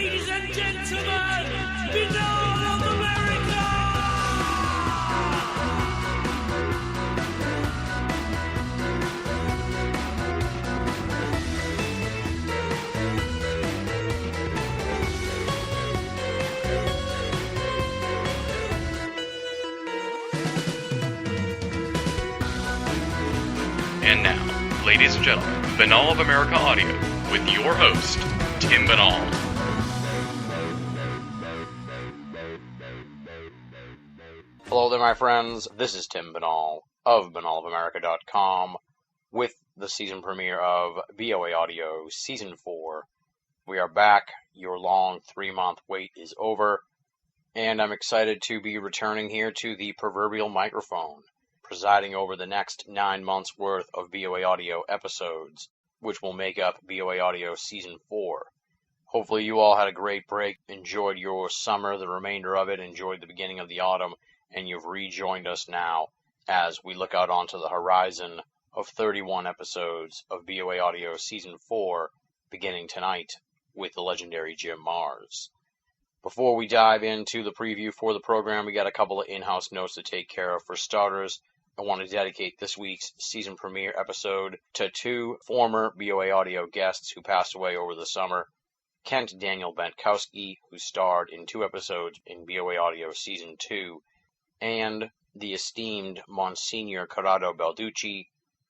Ladies and gentlemen, Binnall of America! And now, ladies and gentlemen, Binnall of America Audio, with your host, Tim Binnall. Hello there, my friends. This is Tim Binnall of BinnallofAmerica.com with the season premiere of BOA Audio Season 4. We are back. Your long 3-month wait is over, and I'm excited to be returning here to the proverbial microphone, presiding over the next 9 months' worth of BOA Audio episodes, which will make up BOA Audio Season 4. Hopefully you all had a great break, enjoyed your summer, the remainder of it, enjoyed the beginning of the autumn, and you've rejoined us now as we look out onto the horizon of 31 episodes of BOA Audio Season 4, beginning tonight with the legendary Jim Mars. Before we dive into the preview for the program, we got a couple of in-house notes to take care of. For starters, I want to dedicate this week's season premiere episode to 2 former BOA Audio guests who passed away over the summer. Kent Daniel Bentkowski, who starred in 2 episodes in BOA Audio Season 2, and the esteemed Monsignor Corrado Balducci,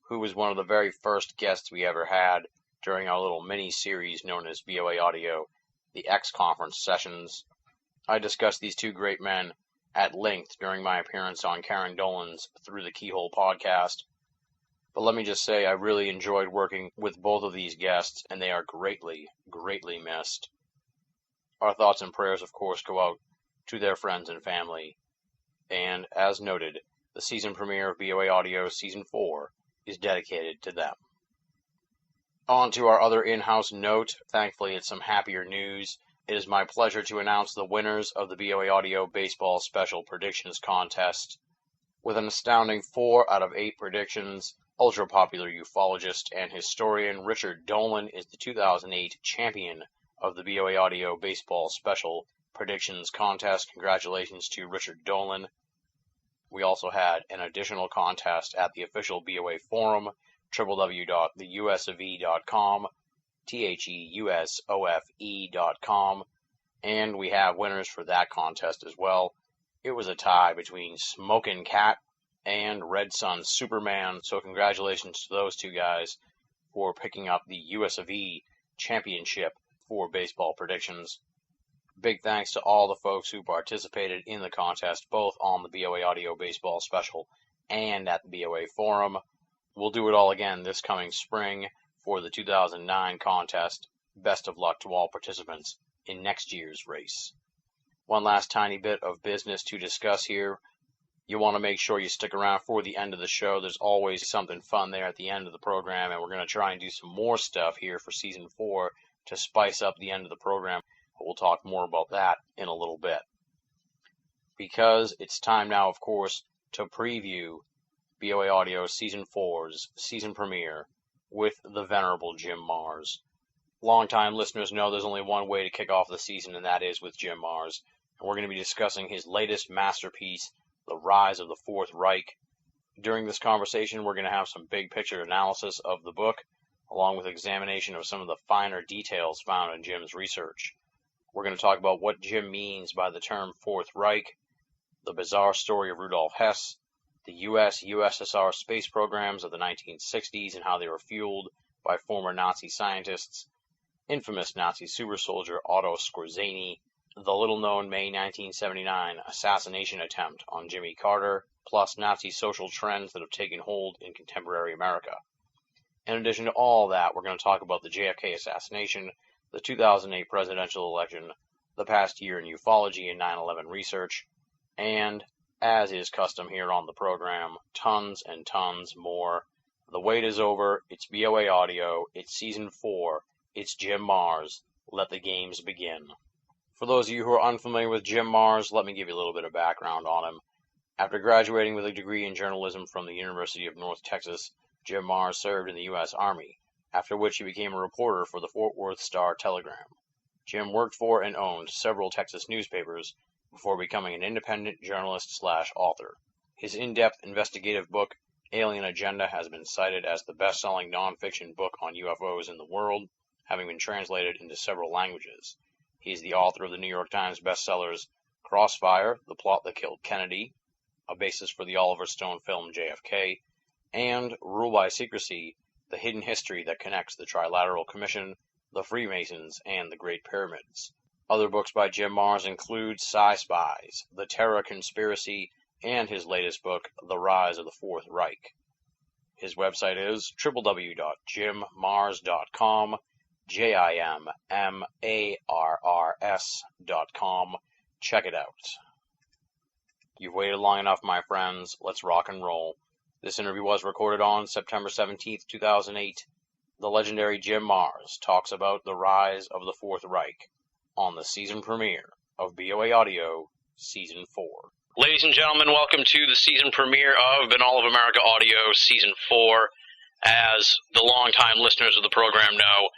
who was one of the very first guests we ever had during our little mini-series known as BOA Audio, the X-Conference Sessions. I discussed these 2 great men at length during my appearance on Karen Dolan's Through the Keyhole podcast. But let me just say I really enjoyed working with both of these guests, and they are greatly, greatly missed. Our thoughts and prayers, of course, go out to their friends and family. And, as noted, the season premiere of BOA Audio Season 4 is dedicated to them. On to our other in-house note. Thankfully, it's some happier news. It is my pleasure to announce the winners of the BOA Audio Baseball Special Predictions Contest. With an astounding 4 out of 8 predictions, ultra-popular ufologist and historian Richard Dolan is the 2008 champion of the BOA Audio Baseball Special Predictions Contest. Congratulations to Richard Dolan. We also had an additional contest at the official BOA forum, www.theusofe.com, theusofe.com, and we have winners for that contest as well. It was a tie between Smokin' Cat and Red Sun Superman, so congratulations to those 2 guys for picking up the USOE championship for baseball predictions. Big thanks to all the folks who participated in the contest, both on the BOA Audio Baseball Special and at the BOA Forum. We'll do it all again this coming spring for the 2009 contest. Best of luck to all participants in next year's race. One last tiny bit of business to discuss here. You want to make sure you stick around for the end of the show. There's always something fun there at the end of the program, and we're going to try and do some more stuff here for Season 4 to spice up the end of the program. We'll talk more about that in a little bit. Because it's time now, of course, to preview BOA Audio Season 4's season premiere with the venerable Jim Mars. Longtime listeners know there's only one way to kick off the season, and that is with Jim Mars. And we're going to be discussing his latest masterpiece, The Rise of the Fourth Reich. During this conversation, we're going to have some big picture analysis of the book, along with examination of some of the finer details found in Jim's research. We're going to talk about what Jim means by the term Fourth Reich, the bizarre story of Rudolf Hess, the U.S.-USSR space programs of the 1960s and how they were fueled by former Nazi scientists, infamous Nazi super soldier Otto Skorzeny, the little-known May 1979 assassination attempt on Jimmy Carter, plus Nazi social trends that have taken hold in contemporary America. In addition to all that, we're going to talk about the JFK assassination, the 2008 presidential election, the past year in ufology and 9/11 research, and, as is custom here on the program, tons and tons more. The wait is over. It's BOA Audio. It's Season 4. It's Jim Mars. Let the games begin. For those of you who are unfamiliar with Jim Mars, let me give you a little bit of background on him. After graduating with a degree in journalism from the University of North Texas, Jim Mars served in the U.S. Army, after which he became a reporter for the Fort Worth Star-Telegram. Jim worked for and owned several Texas newspapers before becoming an independent journalist/author. His in-depth investigative book, Alien Agenda, has been cited as the best-selling nonfiction book on UFOs in the world, having been translated into several languages. He is the author of the New York Times bestsellers Crossfire, The Plot That Killed Kennedy, a basis for the Oliver Stone film JFK, and Rule by Secrecy, The Hidden History That Connects the Trilateral Commission, the Freemasons, and the Great Pyramids. Other books by Jim Marrs include Spies, The Terror Conspiracy, and his latest book, The Rise of the Fourth Reich. His website is www.jimmarrs.com, JIMMARRS.com. Check it out. You've waited long enough, my friends. Let's rock and roll. This interview was recorded on September 17th, 2008. The legendary Jim Marrs talks about the rise of the Fourth Reich on the season premiere of BOA Audio Season 4. Ladies and gentlemen, welcome to the season premiere of Binnall of America Audio Season 4. As the longtime listeners of the program know,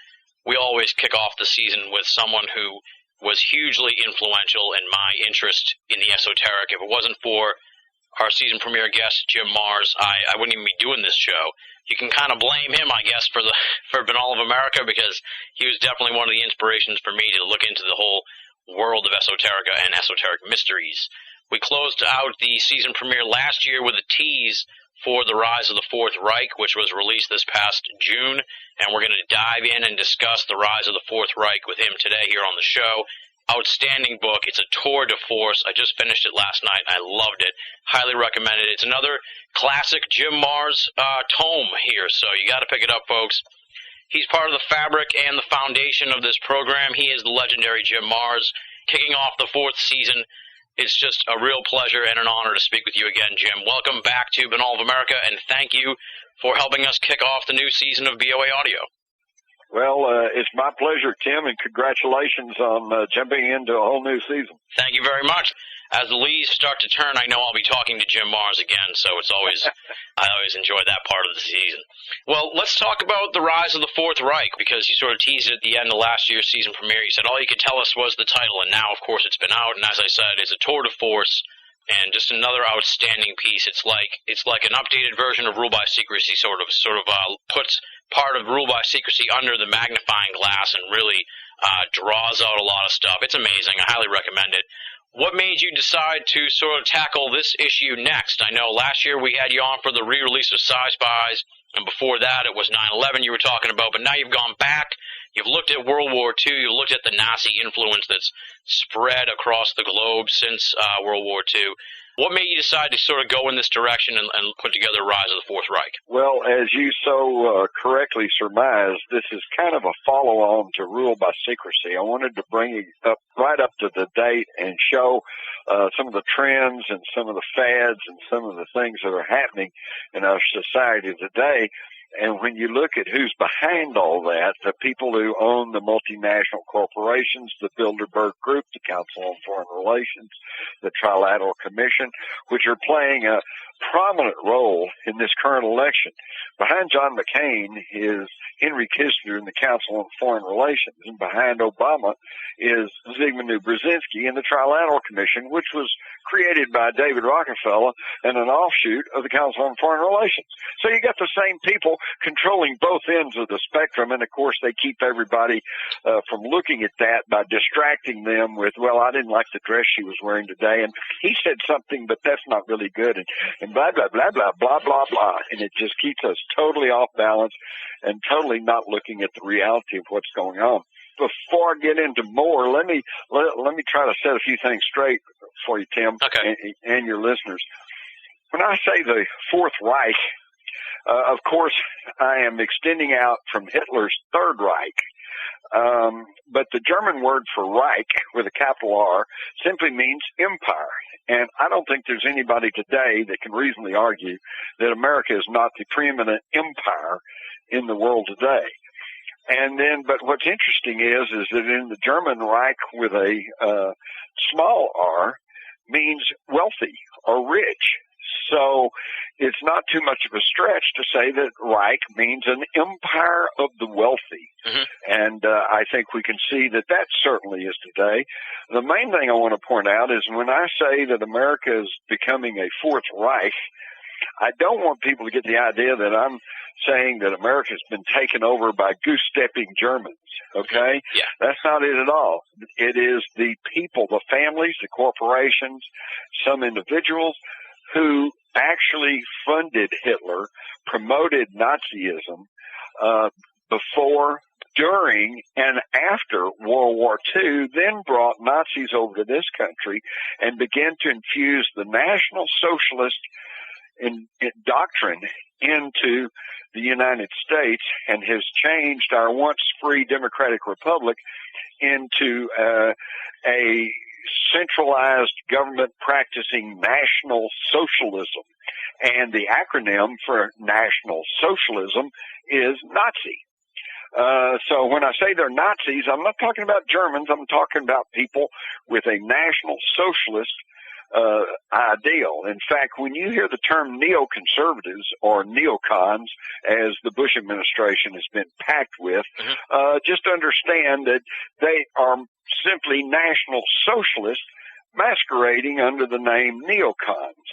we always kick off the season with someone who was hugely influential in my interest in the esoteric. If it wasn't for our season premiere guest, Jim Marrs, I wouldn't even be doing this show. You can kind of blame him, I guess, for Binnall of America, because he was definitely one of the inspirations for me to look into the whole world of esoterica and esoteric mysteries. We closed out the season premiere last year with a tease for The Rise of the Fourth Reich, which was released this past June, and we're going to dive in and discuss The Rise of the Fourth Reich with him today here on the show. Outstanding book. It's a tour de force. I just finished it last night. I loved it. Highly recommend it. It's another classic Jim Marrs tome here, so you got to pick it up, folks. He's part of the fabric and the foundation of this program. He is the legendary Jim Marrs, kicking off the fourth season. It's just a real pleasure and an honor to speak with you again, Jim. Welcome back to Binnall of America, and thank you for helping us kick off the new season of BOA Audio. Well, it's my pleasure, Tim, and congratulations on jumping into a whole new season. Thank you very much. As the leaves start to turn, I know I'll be talking to Jim Marrs again, so it's always I always enjoy that part of the season. Well, let's talk about The Rise of the Fourth Reich, because you sort of teased it at the end of last year's season premiere. You said all you could tell us was the title, and now, of course, it's been out, and as I said, it's a tour de force, and just another outstanding piece. It's like an updated version of Rule by Secrecy, sort of puts part of Rule by Secrecy under the magnifying glass and really draws out a lot of stuff. It's amazing. I highly recommend it. What made you decide to sort of tackle this issue next? I know last year we had you on for the re-release of Spies, and before that it was 9/11 you were talking about, but now you've gone back. You've looked at World War II. You've looked at the Nazi influence that's spread across the globe since World War II. What made you decide to sort of go in this direction and put together Rise of the Fourth Reich? Well, as you so correctly surmised, this is kind of a follow-on to Rule by Secrecy. I wanted to bring it right up to the date and show some of the trends and some of the fads and some of the things that are happening in our society today. And when you look at who's behind all that, the people who own the multinational corporations, the Bilderberg Group, the Council on Foreign Relations, the Trilateral Commission, which are playing a prominent role in this current election. Behind John McCain is Henry Kissinger and the Council on Foreign Relations, and behind Obama is Zygmunt Brzezinski and the Trilateral Commission, which was created by David Rockefeller and an offshoot of the Council on Foreign Relations. So you got the same people controlling both ends of the spectrum, and of course they keep everybody from looking at that by distracting them with, well, I didn't like the dress she was wearing today, and he said something, but that's not really good, and blah, blah, blah, blah, blah, blah, blah, and it just keeps us totally off balance and totally not looking at the reality of what's going on. Before I get into more, let me try to set a few things straight for you, Tim, okay, and your listeners. When I say the Fourth Reich, of course, I am extending out from Hitler's Third Reich. But the German word for Reich, with a capital R, simply means empire. And I don't think there's anybody today that can reasonably argue that America is not the preeminent empire in the world today. And then, but what's interesting is that in the German Reich with a small r means wealthy or rich. So it's not too much of a stretch to say that Reich means an empire of the wealthy. And I think we can see that that certainly is today. The main thing I want to point out is when I say that America is becoming a fourth Reich, I don't want people to get the idea that I'm saying that America's been taken over by goose-stepping Germans, okay? Yeah. That's not it at all. It is the people, the families, the corporations, some individuals who actually funded Hitler, promoted Nazism before, during, and after World War II, then brought Nazis over to this country and began to infuse the National Socialist doctrine into the United States and has changed our once free democratic republic into a centralized government practicing National Socialism. And the acronym for National Socialism is Nazi. So when I say they're Nazis, I'm not talking about Germans. I'm talking about people with a National Socialist ideal. In fact, when you hear the term neoconservatives or neocons, as the Bush administration has been packed with, just understand that they are simply National Socialists masquerading under the name neocons.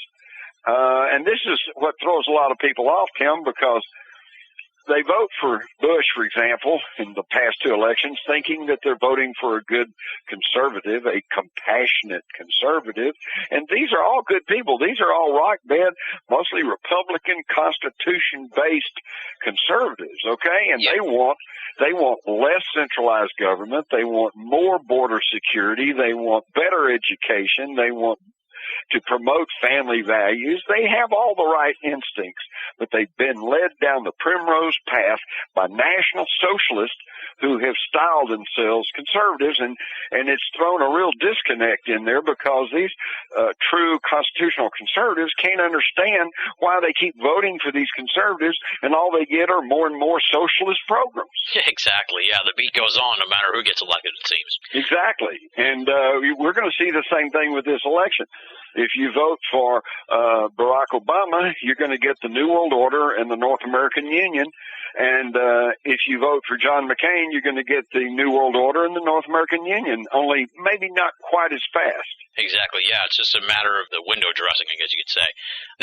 And this is what throws a lot of people off, Tim, because they vote for Bush, for example, in the past two elections, thinking that they're voting for a good conservative, a compassionate conservative. And these are all good people. These are all rock-bed, mostly Republican, Constitution-based conservatives, okay? And they want less centralized government. They want more border security. They want better education. They want to promote family values. They have all the right instincts, but they've been led down the primrose path by National Socialists who have styled themselves conservatives, and it's thrown a real disconnect in there because these true constitutional conservatives can't understand why they keep voting for these conservatives and all they get are more and more socialist programs. Exactly, yeah. The beat goes on no matter who gets elected, it seems. Exactly. And we're going to see the same thing with this election. If you vote for Barack Obama, you're going to get the New World Order and the North American Union. And if you vote for John McCain, you're going to get the New World Order and the North American Union, only maybe not quite as fast. Exactly, yeah. It's just a matter of the window dressing, I guess you could say.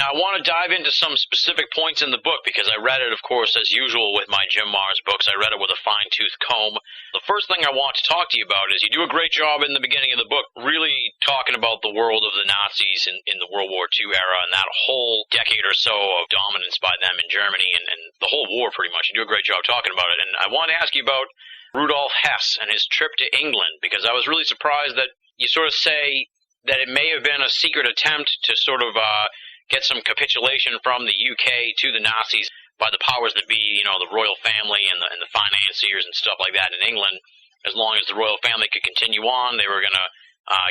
Now, I want to dive into some specific points in the book because I read it, of course, as usual with my Jim Mars books. I read it with a fine-tooth comb. The first thing I want to talk to you about is you do a great job in the beginning of the book really talking about the world of the Nazis in the World War II era and that whole decade or so of dominance by them in Germany and the whole war pretty much. You do a great job talking about it. And I want to ask you about Rudolf Hess and his trip to England because I was really surprised that you sort of say that it may have been a secret attempt to sort of get some capitulation from the UK to the Nazis by the powers that be, you know, the royal family and the financiers and stuff like that in England. As long as the royal family could continue on, they were going to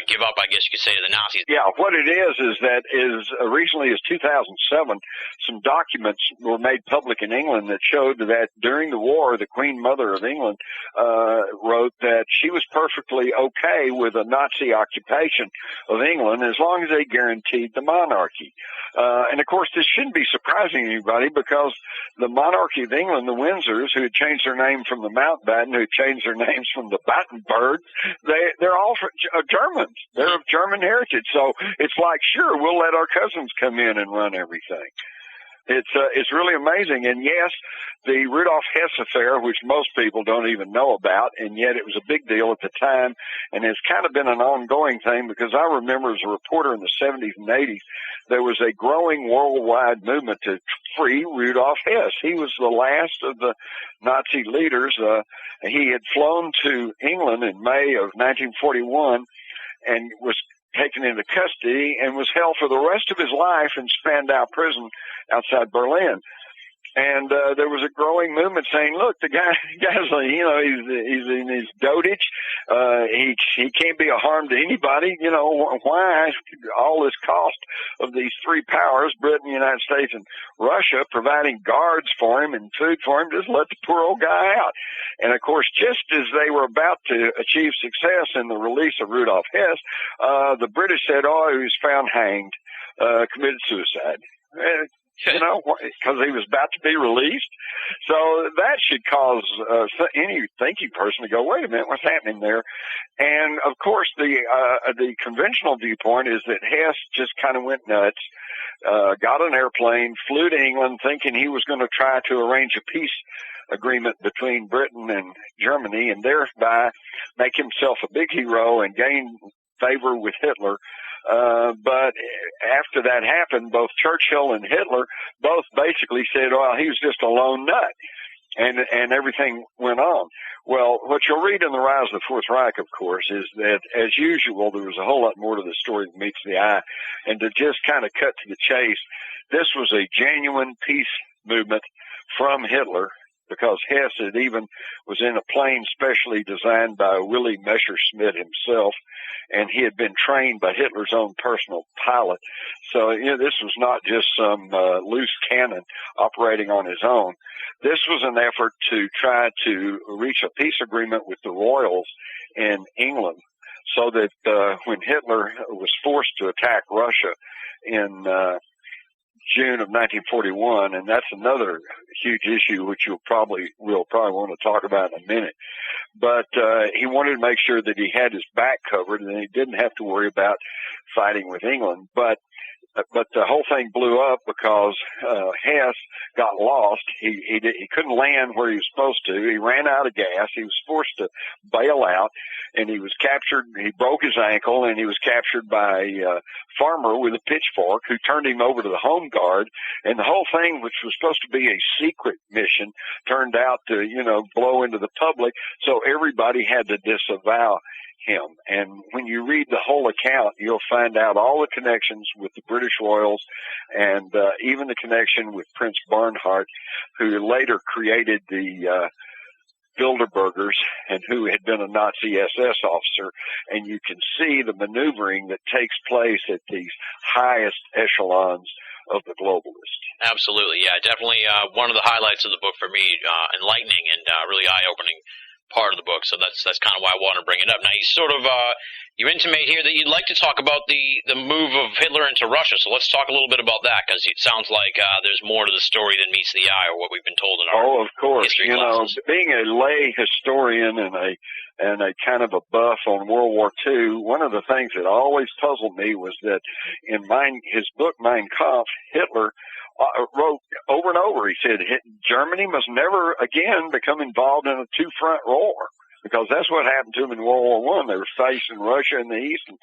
give up, I guess you could say, to the Nazis. Yeah, what it is that recently as 2007, some documents were made public in England that showed that during the war, the Queen Mother of England wrote that she was perfectly okay with a Nazi occupation of England as long as they guaranteed the monarchy. And, of course, this shouldn't be surprising to anybody because the monarchy of England, the Windsors, who had changed their name from the Mountbatten, who had changed their names from the Battenberg, they're all Germans. They're of German heritage. So it's like, sure, we'll let our cousins come in and run everything. It's really amazing. And yes, the Rudolf Hess affair, which most people don't even know about, and yet it was a big deal at the time, and it's kind of been an ongoing thing because I remember as a reporter in the 70s and 80s, there was a growing worldwide movement to free Rudolf Hess. He was the last of the Nazi leaders. He had flown to England in May of 1941 and was taken into custody and was held for the rest of his life in Spandau prison outside Berlin. And there was a growing movement saying, look, the guy's you know, he's in his dotage. He can't be a harm to anybody. You know, why all this cost of these three powers, Britain, United States, and Russia, providing guards for him and food for him, just let the poor old guy out. And, of course, just as they were about to achieve success in the release of Rudolf Hess, the British said, oh, he was found hanged. committed suicide. You know, because he was about to be released. So that should cause any thinking person to go, wait a minute, what's happening there? And, of course, the conventional viewpoint is that Hess just kind of went nuts, got an airplane, flew to England thinking he was going to try to arrange a peace agreement between Britain and Germany and thereby make himself a big hero and gain favor with Hitler. But after that happened, both Churchill and Hitler both basically said, well, he was just a lone nut. And everything went on. Well, what you'll read in The Rise of the Fourth Reich, of course, is that, as usual, there was a whole lot more to the story than meets the eye. And to just kind of cut to the chase, this was a genuine peace movement from Hitler, because Hess was in a plane specially designed by Willy Messerschmitt himself, and he had been trained by Hitler's own personal pilot. So, this was not just some loose cannon operating on his own. This was an effort to try to reach a peace agreement with the royals in England, so that when Hitler was forced to attack Russia in June of 1941, and that's another huge issue which we'll probably want to talk about in a minute. But he wanted to make sure that he had his back covered and he didn't have to worry about fighting with England. But the whole thing blew up because Hess got lost. He couldn't land where he was supposed to. He ran out of gas. He was forced to bail out, and he was captured. He broke his ankle, and he was captured by a farmer with a pitchfork who turned him over to the Home Guard. And the whole thing, which was supposed to be a secret mission, turned out to, blow into the public. So everybody had to disavow him. And when you read the whole account, you'll find out all the connections with the British royals and even the connection with Prince Barnhart, who later created the Bilderbergers and who had been a Nazi SS officer. And you can see the maneuvering that takes place at these highest echelons of the globalists. Absolutely, yeah, definitely one of the highlights of the book for me, enlightening and really eye-opening part of the book, so that's kind of why I want to bring it up. Now, you sort of you intimate here that you'd like to talk about the move of Hitler into Russia, so let's talk a little bit about that, because it sounds like there's more to the story than meets the eye, or what we've been told in our of course. History classes. Being a lay historian and a kind of a buff on World War II, one of the things that always puzzled me was that in his book Mein Kampf, Hitler wrote over and over, he said, Germany must never again become involved in a two-front war, because that's what happened to them in World War I. They were facing Russia in the east and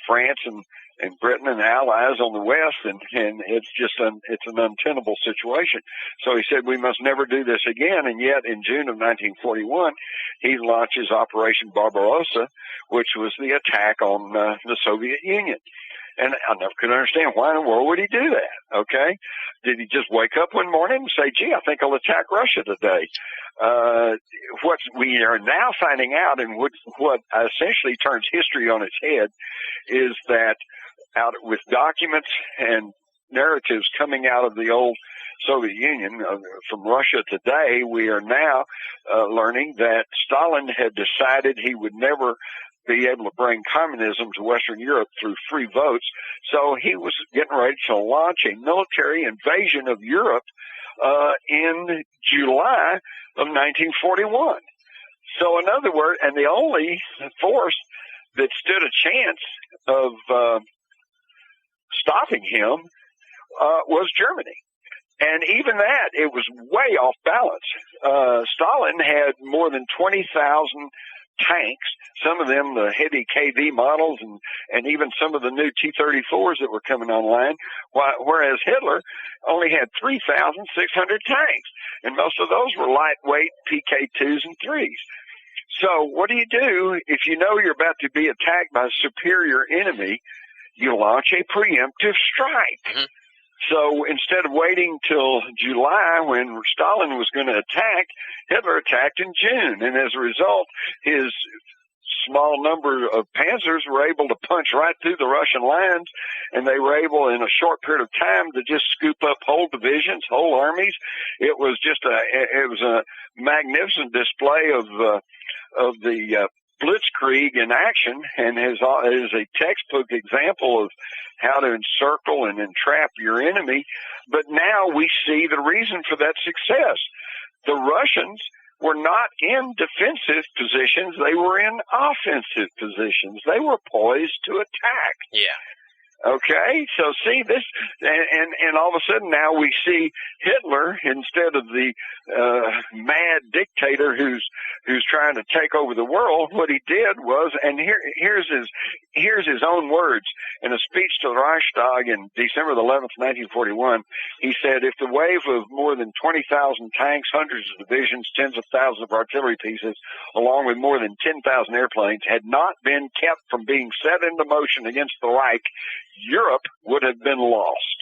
France and Britain and allies on the west, and it's just it's an untenable situation. So he said, we must never do this again. And yet in June of 1941, he launches Operation Barbarossa, which was the attack on the Soviet Union. And I never could understand, why in the world would he do that, okay? Did he just wake up one morning and say, gee, I think I'll attack Russia today? What we are now finding out, and what essentially turns history on its head, is that with documents and narratives coming out of the old Soviet Union, from Russia today, we are now learning that Stalin had decided he would never be able to bring communism to Western Europe through free votes. So he was getting ready to launch a military invasion of Europe in July of 1941. So in other words, and the only force that stood a chance of stopping him was Germany. And even that, it was way off balance. Stalin had more than 20,000 tanks, some of them the heavy KV models, and even some of the new T-34s that were coming online, whereas Hitler only had 3,600 tanks, and most of those were lightweight PK2s and 3s. So what do? If you know you're about to be attacked by a superior enemy, you launch a preemptive strike. Mm-hmm. So instead of waiting till July when Stalin was going to attack, Hitler attacked in June. And as a result, his small number of panzers were able to punch right through the Russian lines, and they were able in a short period of time to just scoop up whole divisions, whole armies. It was just a magnificent display of the blitzkrieg in action and is a textbook example of how to encircle and entrap your enemy. But now we see the reason for that success. The Russians were not in defensive positions. They were in offensive positions. They were poised to attack. Yeah. Okay, so see this, and all of a sudden now we see Hitler instead of the mad dictator who's trying to take over the world. What he did was, and here's his own words in a speech to the Reichstag in December the 11th, 1941. He said, "If the wave of more than 20,000 tanks, hundreds of divisions, tens of thousands of artillery pieces, along with more than 10,000 airplanes, had not been kept from being set into motion against the Reich, Europe would have been lost."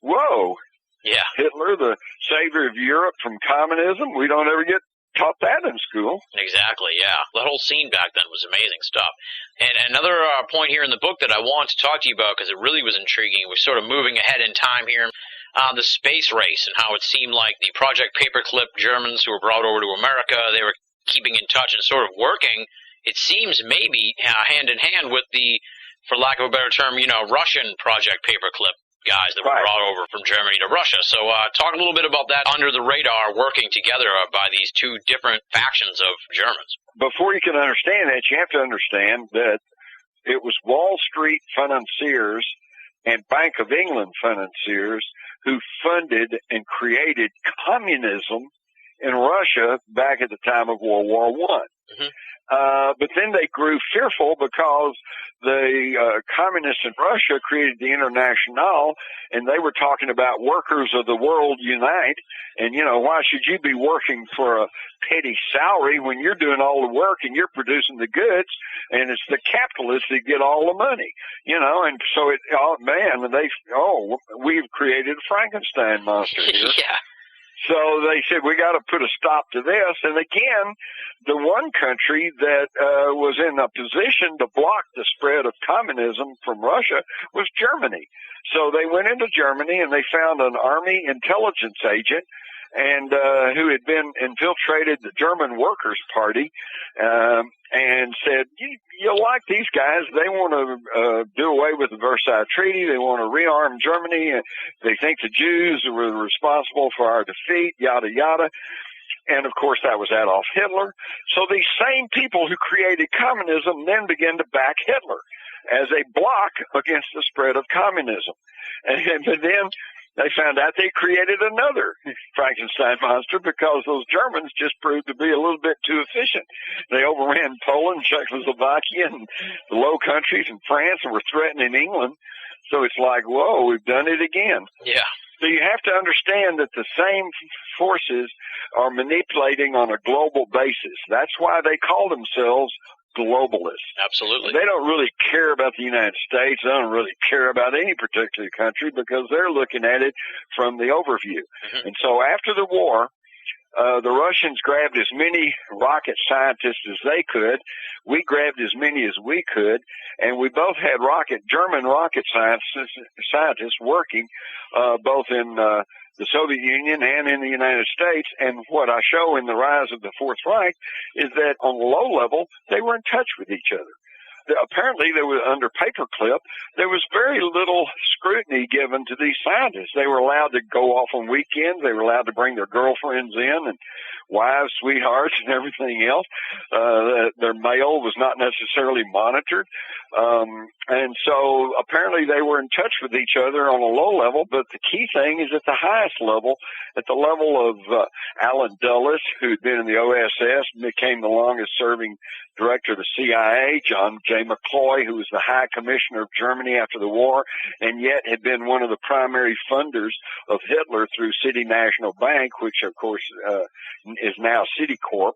Whoa. Yeah. Hitler, the savior of Europe from communism. We don't ever get taught that in school. Exactly, yeah. The whole scene back then was amazing stuff. And another point here in the book that I wanted to talk to you about, because it really was intriguing, we're sort of moving ahead in time here, the space race and how it seemed like the Project Paperclip Germans who were brought over to America, they were keeping in touch and sort of working, it seems maybe hand in hand with the, for lack of a better term, Russian Project Paperclip guys that were brought over from Germany to Russia. So talk a little bit about that under the radar working together by these two different factions of Germans. Before you can understand that, you have to understand that it was Wall Street financiers and Bank of England financiers who funded and created communism in Russia back at the time of World War I. Mm-hmm. But then they grew fearful because the communists in Russia created the Internationale, and they were talking about workers of the world unite. And, why should you be working for a petty salary when you're doing all the work and you're producing the goods, and it's the capitalists that get all the money, And so we've created a Frankenstein monster here. Yeah. So they said, we got to put a stop to this. And again, the one country that was in a position to block the spread of communism from Russia was Germany. So they went into Germany and they found an army intelligence agent and who had been infiltrated the German Workers' Party and said, you'll like these guys. They want to do away with the Versailles Treaty. They want to rearm Germany. And they think the Jews were responsible for our defeat, yada, yada. And, of course, that was Adolf Hitler. So these same people who created communism then began to back Hitler as a block against the spread of communism. And then they found out they created another Frankenstein monster because those Germans just proved to be a little bit too efficient. They overran Poland, Czechoslovakia, and the Low Countries and France and were threatening England. So it's like, whoa, we've done it again. Yeah. So you have to understand that the same forces are manipulating on a global basis. That's why they call themselves globalists. Absolutely. They don't really care about the United States. They don't really care about any particular country because they're looking at it from the overview. Mm-hmm. And so after the war, the Russians grabbed as many rocket scientists as they could. We grabbed as many as we could, and we both had German rocket scientists working both in the Soviet Union and in the United States. And what I show in The Rise of the Fourth Reich is that on the low level, they were in touch with each other. Apparently, there was under Paperclip, there was very little scrutiny given to these scientists. They were allowed to go off on weekends. They were allowed to bring their girlfriends in and wives, sweethearts, and everything else. Their mail was not necessarily monitored. And so apparently they were in touch with each other on a low level, but the key thing is at the highest level, at the level of Allen Dulles, who'd been in the OSS, became the longest-serving director of the CIA, John J. McCloy, who was the High Commissioner of Germany after the war, and yet had been one of the primary funders of Hitler through City National Bank, which, of course, is now Citicorp.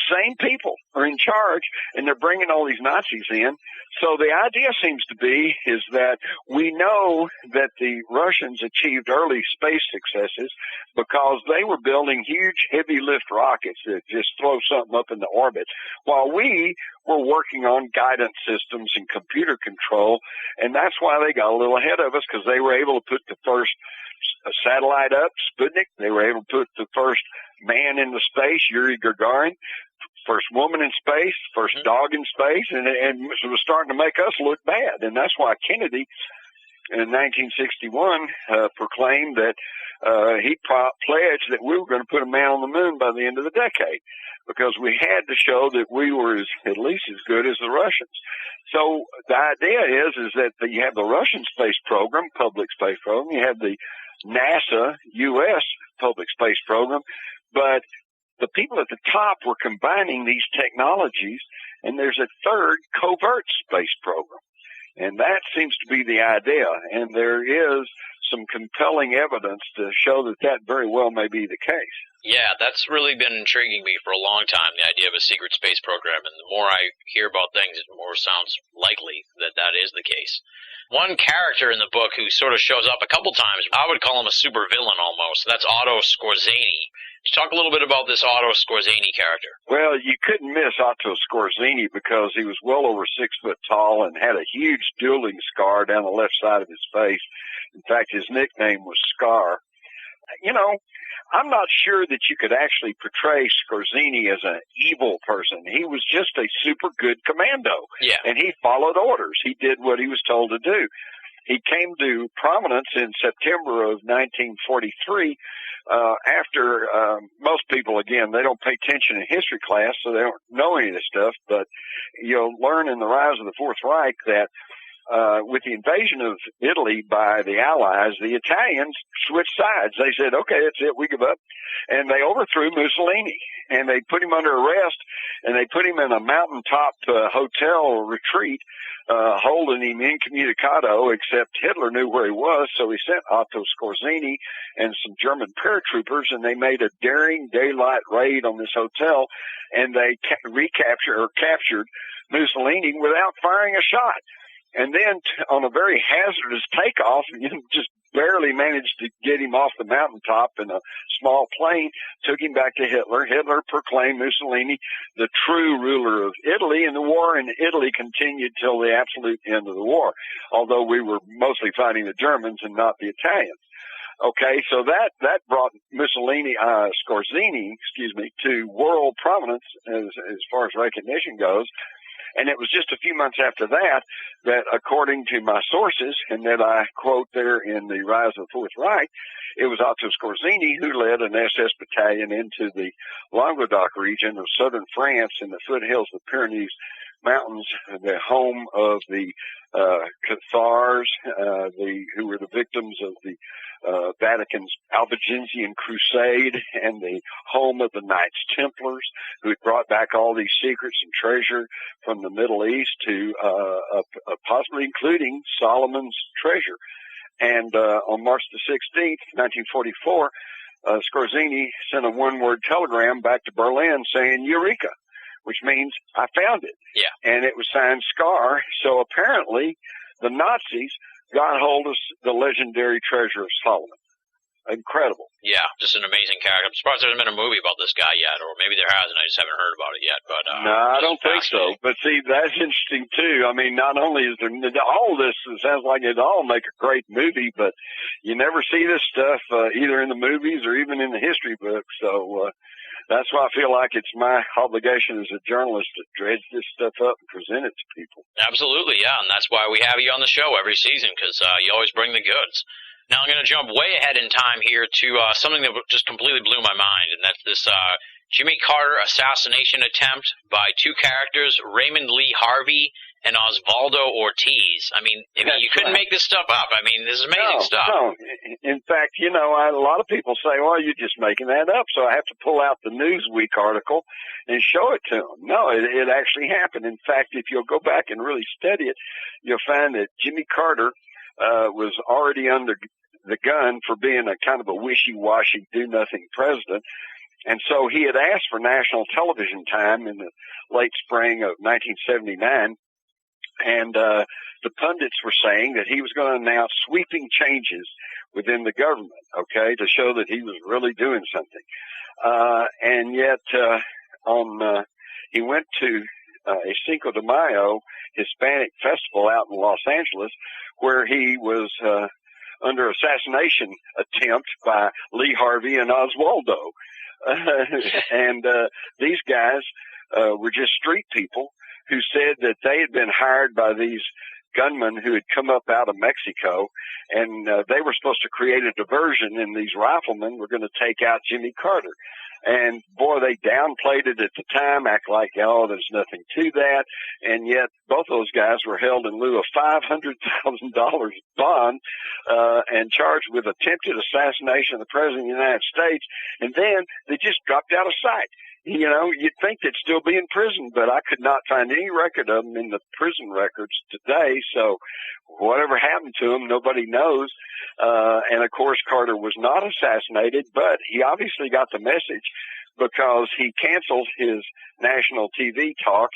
Same people are in charge, and they're bringing all these Nazis in. So the idea seems to be is that we know that the Russians achieved early space successes because they were building huge heavy lift rockets that just throw something up in the orbit, while we were working on guidance systems and computer control, and that's why they got a little ahead of us, because they were able to put the first satellite up, Sputnik. They were able to put the first man into space, Yuri Gagarin. first woman in space, first dog in space, and it was starting to make us look bad. And that's why Kennedy in 1961 proclaimed that he pledged that we were going to put a man on the moon by the end of the decade, because we had to show that we were at least as good as the Russians. So the idea is that you have the Russian space program, public space program, you have the NASA U.S. public space program, but the people at the top were combining these technologies, and there's a third covert space program. And that seems to be the idea, and there is some compelling evidence to show that that very well may be the case. Yeah, that's really been intriguing me for a long time, the idea of a secret space program, and the more I hear about things, the more it sounds likely that that is the case. One character in the book who sort of shows up a couple times, I would call him a super villain almost, that's Otto Skorzeny. Talk a little bit about this Otto Skorzeny character. Well, you couldn't miss Otto Skorzeny because he was well over 6 foot tall and had a huge dueling scar down the left side of his face. In fact, his nickname was Scar. You know, I'm not sure that you could actually portray Skorzeny as an evil person. He was just a super good commando. Yeah. And he followed orders. He did what he was told to do. He came to prominence in September of 1943 after most people, again, they don't pay attention in history class, so they don't know any of this stuff, but you'll learn in the rise of the Fourth Reich that with the invasion of Italy by the Allies, the Italians switched sides. They said, okay, that's it, we give up. And they overthrew Mussolini, and they put him under arrest, and they put him in a mountaintop hotel retreat, holding him incommunicado, except Hitler knew where he was, so he sent Otto Skorzeny and some German paratroopers, and they made a daring daylight raid on this hotel, and they captured Mussolini without firing a shot. And then on a very hazardous takeoff, just barely managed to get him off the mountaintop in a small plane, took him back to Hitler. Hitler proclaimed Mussolini the true ruler of Italy, and the war in Italy continued till the absolute end of the war, although we were mostly fighting the Germans and not the Italians. Okay, so that brought Skorzeny, to world prominence as far as recognition goes. And it was just a few months after that, according to my sources, and that I quote there in the Rise of the Fourth Reich, it was Otto Skorzeny who led an SS battalion into the Languedoc region of southern France in the foothills of the Pyrenees Mountains, the home of the Cathars, who were the victims of the Vatican's Albigensian Crusade, and the home of the Knights Templars, who had brought back all these secrets and treasure from the Middle East to possibly including Solomon's treasure. And on March the 16th, 1944, Skorzeny sent a one-word telegram back to Berlin saying, Eureka, which means I found it. Yeah. And it was signed Scar. So apparently the Nazis got hold of the legendary treasure of Solomon. Incredible. Yeah, just an amazing character. I'm surprised there hasn't been a movie about this guy yet, or maybe there hasn't. I just haven't heard about it yet. But no, I don't think so. But see, that's interesting too. I mean, not only is there all this, it sounds like it'd all make a great movie, but you never see this stuff either in the movies or even in the history books. So that's why I feel like it's my obligation as a journalist to dredge this stuff up and present it to people. Absolutely, yeah, and that's why we have you on the show every season, because you always bring the goods. Now I'm going to jump way ahead in time here to something that just completely blew my mind, and that's this Jimmy Carter assassination attempt by two characters, Raymond Lee Harvey and Osvaldo Ortiz. I mean, you couldn't make this stuff up. I mean, this is amazing stuff. No. In fact, a lot of people say, well, you're just making that up, so I have to pull out the Newsweek article and show it to them. No, it actually happened. In fact, if you'll go back and really study it, you'll find that Jimmy Carter was already under the gun for being a kind of a wishy-washy, do-nothing president. And so he had asked for national television time in the late spring of 1979. And the pundits were saying that he was going to announce sweeping changes within the government, okay, to show that he was really doing something. And yet he went to a Cinco de Mayo Hispanic festival out in Los Angeles where he was under assassination attempt by Lee Harvey and Oswaldo. And these guys were just street people who said that they had been hired by these gunmen who had come up out of Mexico, and they were supposed to create a diversion, and these riflemen were going to take out Jimmy Carter. And boy, they downplayed it at the time, act like, oh, there's nothing to that. And yet both those guys were held in lieu of $500,000 bond, and charged with attempted assassination of the President of the United States. And then they just dropped out of sight. You know, you'd think they'd still be in prison, but I could not find any record of them in the prison records today. So whatever happened to them, nobody knows. And of course, Carter was not assassinated, but he obviously got the message because he canceled his national TV talk.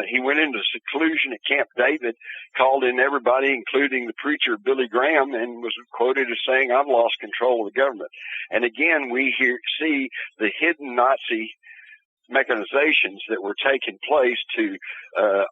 He went into seclusion at Camp David, called in everybody, including the preacher Billy Graham, and was quoted as saying, "I've lost control of the government." And again, we see the hidden Nazi mechanizations that were taking place to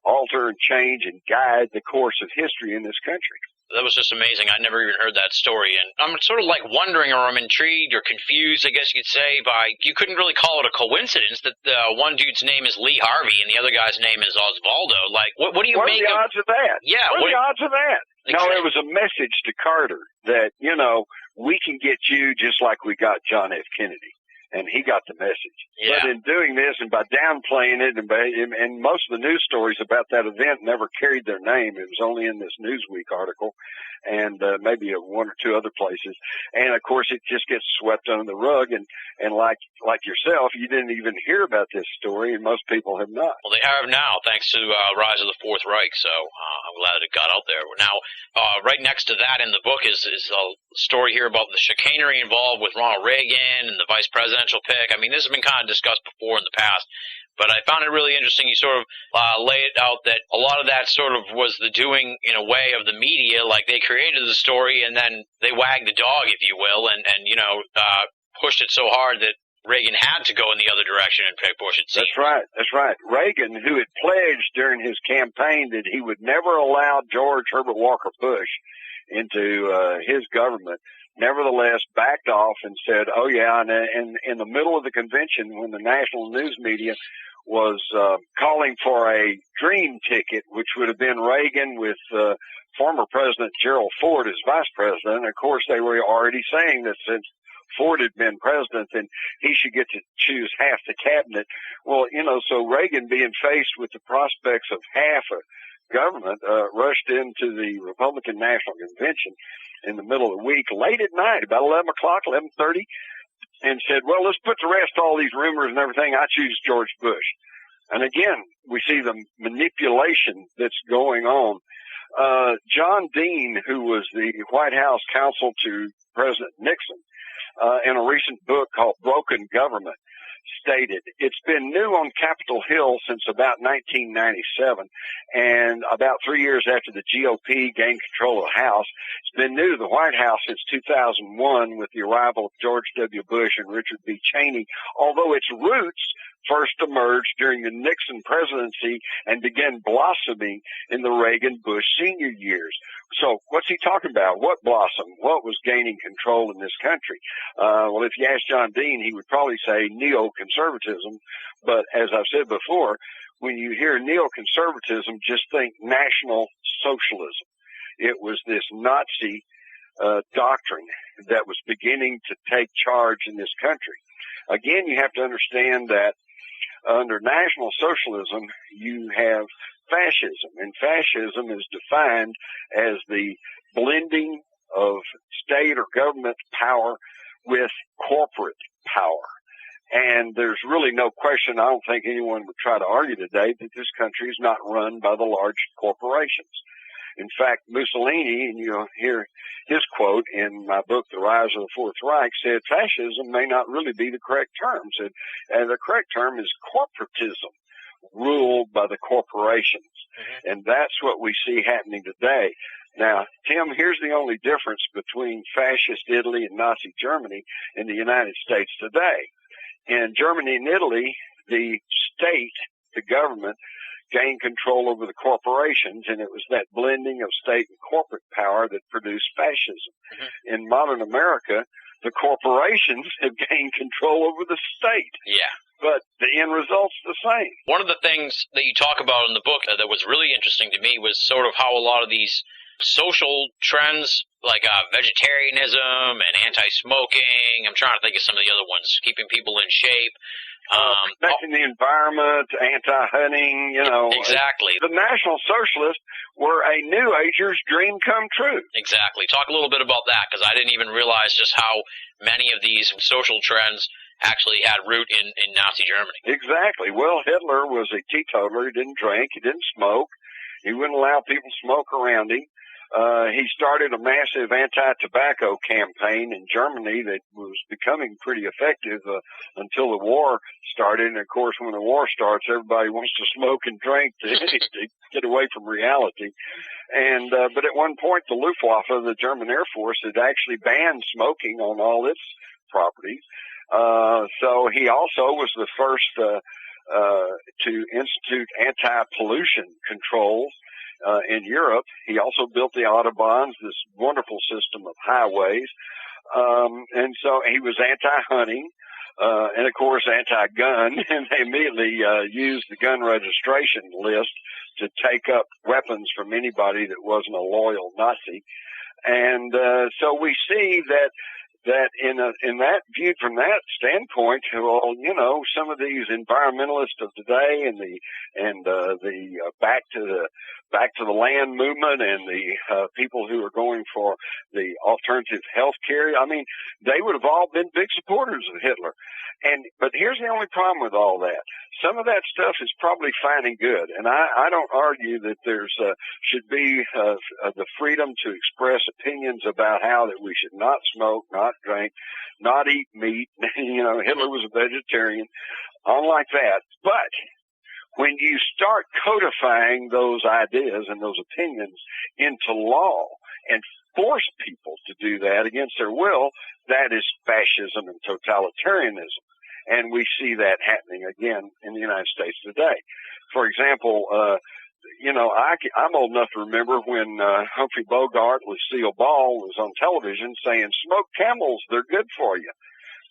alter and change and guide the course of history in this country. That was just amazing. I never even heard that story. And I'm sort of like wondering, or I'm intrigued or confused, I guess you could say, by, you couldn't really call it a coincidence that one dude's name is Lee Harvey and the other guy's name is Osvaldo. Like, what do you make of... What are the odds of that? Yeah. What are the odds of that? Exactly. No, it was a message to Carter that, you know, we can get you just like we got John F. Kennedy. And he got the message. Yeah. But in doing this and by downplaying it, and most of the news stories about that event never carried their name. It was only in this Newsweek article and maybe one or two other places. And of course, it just gets swept under the rug. And like yourself, you didn't even hear about this story, and most people have not. Well, they have now, thanks to Rise of the Fourth Reich. So I'm glad it got out there. Now, right next to that in the book is a story here about the chicanery involved with Ronald Reagan and the vice presidential pick. I mean, this has been kind of discussed before in the past, but I found it really interesting. You sort of lay it out that a lot of that sort of was the doing, in a way, of the media. Like, they created the story and then they wagged the dog, if you will, and you know, pushed it so hard that Reagan had to go in the other direction and pick Bush, it seemed. That's right. Reagan, who had pledged during his campaign that he would never allow George Herbert Walker Bush into his government, nevertheless backed off and said, oh yeah, and in the middle of the convention, when the national news media was calling for a dream ticket, which would have been Reagan with former President Gerald Ford as vice president, of course they were already saying that since Ford had been president, then he should get to choose half the cabinet. Well, you know, so Reagan, being faced with the prospects of half a government, rushed into the Republican National Convention in the middle of the week, late at night, about 11 o'clock, 11:30, and said, well, let's put to rest all these rumors and everything. I choose George Bush. And again, we see the manipulation that's going on. John Dean, who was the White House counsel to President Nixon, in a recent book called Broken Government, stated, it's been new on Capitol Hill since about 1997, and about 3 years after the GOP gained control of the House. It's been new to the White House since 2001 with the arrival of George W. Bush and Richard B. Cheney, although its roots first emerged during the Nixon presidency and began blossoming in the Reagan-Bush senior years. So what's he talking about? What blossomed? What was gaining control in this country? Well, if you ask John Dean, he would probably say neoconservatism. But as I've said before, when you hear neoconservatism, just think National Socialism. It was this Nazi doctrine that was beginning to take charge in this country. Again, you have to understand that under National Socialism, you have fascism, and fascism is defined as the blending of state or government power with corporate power. And there's really no question, I don't think anyone would try to argue today, that this country is not run by the large corporations. In fact, Mussolini, and you'll hear his quote in my book, The Rise of the Fourth Reich, said fascism may not really be the correct term. Said, the correct term is corporatism, ruled by the corporations. Mm-hmm. And that's what we see happening today. Now, Tim, here's the only difference between fascist Italy and Nazi Germany in the United States today. In Germany and Italy, the state, the government, gained control over the corporations, and it was that blending of state and corporate power that produced fascism. Mm-hmm. In modern America, the corporations have gained control over the state. Yeah. but the end result's the same. One of the things that you talk about in the book that was really interesting to me was sort of how a lot of these social trends, like vegetarianism and anti-smoking, I'm trying to think of some of the other ones, keeping people in shape. Protecting the environment, anti-hunting, Exactly. The National Socialists were a New Ager's dream come true. Exactly. Talk a little bit about that, because I didn't even realize just how many of these social trends actually had root in Nazi Germany. Exactly. Well, Hitler was a teetotaler. He didn't drink. He didn't smoke. He wouldn't allow people to smoke around him. He started a massive anti-tobacco campaign in Germany that was becoming pretty effective until the war started. And, of course, when the war starts, everybody wants to smoke and drink to get away from reality. And but at one point, the Luftwaffe, the German Air Force, had actually banned smoking on all its properties. So he also was the first to institute anti-pollution controls in Europe. He also built the Autobahns, this wonderful system of highways. And so he was anti-hunting, and of course anti-gun, and they immediately used the gun registration list to take up weapons from anybody that wasn't a loyal Nazi. And so we see that in that viewed from that standpoint, well, some of these environmentalists of today and the back to the land movement and the people who are going for the alternative health care, I mean, they would have all been big supporters of Hitler. But here's the only problem with all that. Some of that stuff is probably fine and good, and I don't argue that there's should be the freedom to express opinions about how that we should not smoke, not drink, not eat meat. Hitler was a vegetarian, unlike that. But when you start codifying those ideas and those opinions into law and force people to do that against their will, that is fascism and totalitarianism. And we see that happening again in the United States today. For example, I'm old enough to remember when Humphrey Bogart, Lucille Ball was on television saying, "Smoke Camels, they're good for you."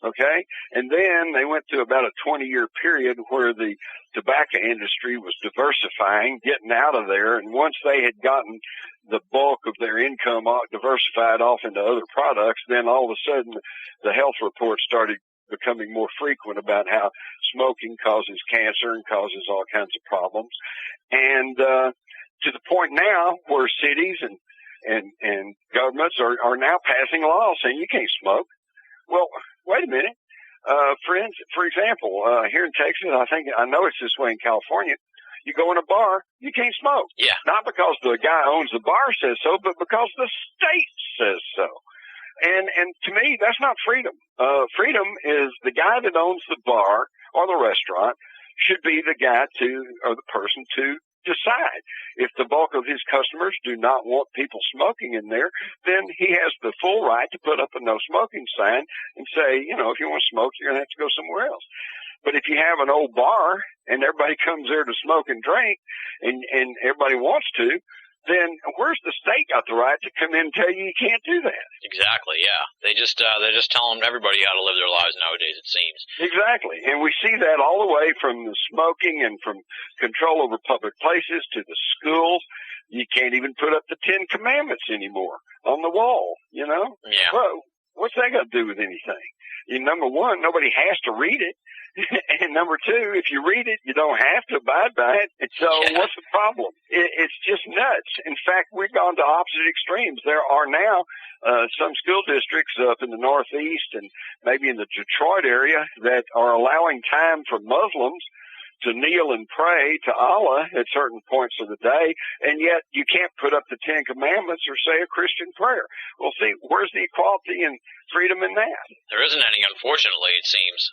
Okay? And then they went through about a 20-year period where the tobacco industry was diversifying, getting out of there, and once they had gotten the bulk of their income diversified off into other products, then all of a sudden the health reports started becoming more frequent about how smoking causes cancer and causes all kinds of problems. And to the point now where cities and governments are now passing laws saying you can't smoke. Well, wait a minute. For example, here in Texas, I know it's this way in California. You go in a bar, you can't smoke. Yeah. Not because the guy who owns the bar says so, but because the state says so. And to me, that's not freedom. Freedom is the guy that owns the bar or the restaurant should be the guy or the person to decide. If the bulk of his customers do not want people smoking in there, then he has the full right to put up a no smoking sign and say, if you want to smoke, you're going to have to go somewhere else. But if you have an old bar and everybody comes there to smoke and drink and everybody wants to, then where's the state got the right to come in and tell you you can't do that? Exactly, yeah. They're just telling everybody how to live their lives nowadays, it seems. Exactly. And we see that all the way from the smoking and from control over public places to the schools. You can't even put up the 10 Commandments anymore on the wall, Yeah. Well, what's that got to do with anything? Number one, nobody has to read it. And number two, if you read it, you don't have to abide by it. And so what's the problem? It's just nuts. In fact, we've gone to opposite extremes. There are now some school districts up in the Northeast and maybe in the Detroit area that are allowing time for Muslims to kneel and pray to Allah at certain points of the day, and yet you can't put up the 10 Commandments or say a Christian prayer. Well, see, where's the equality and freedom in that? There isn't any, unfortunately, it seems.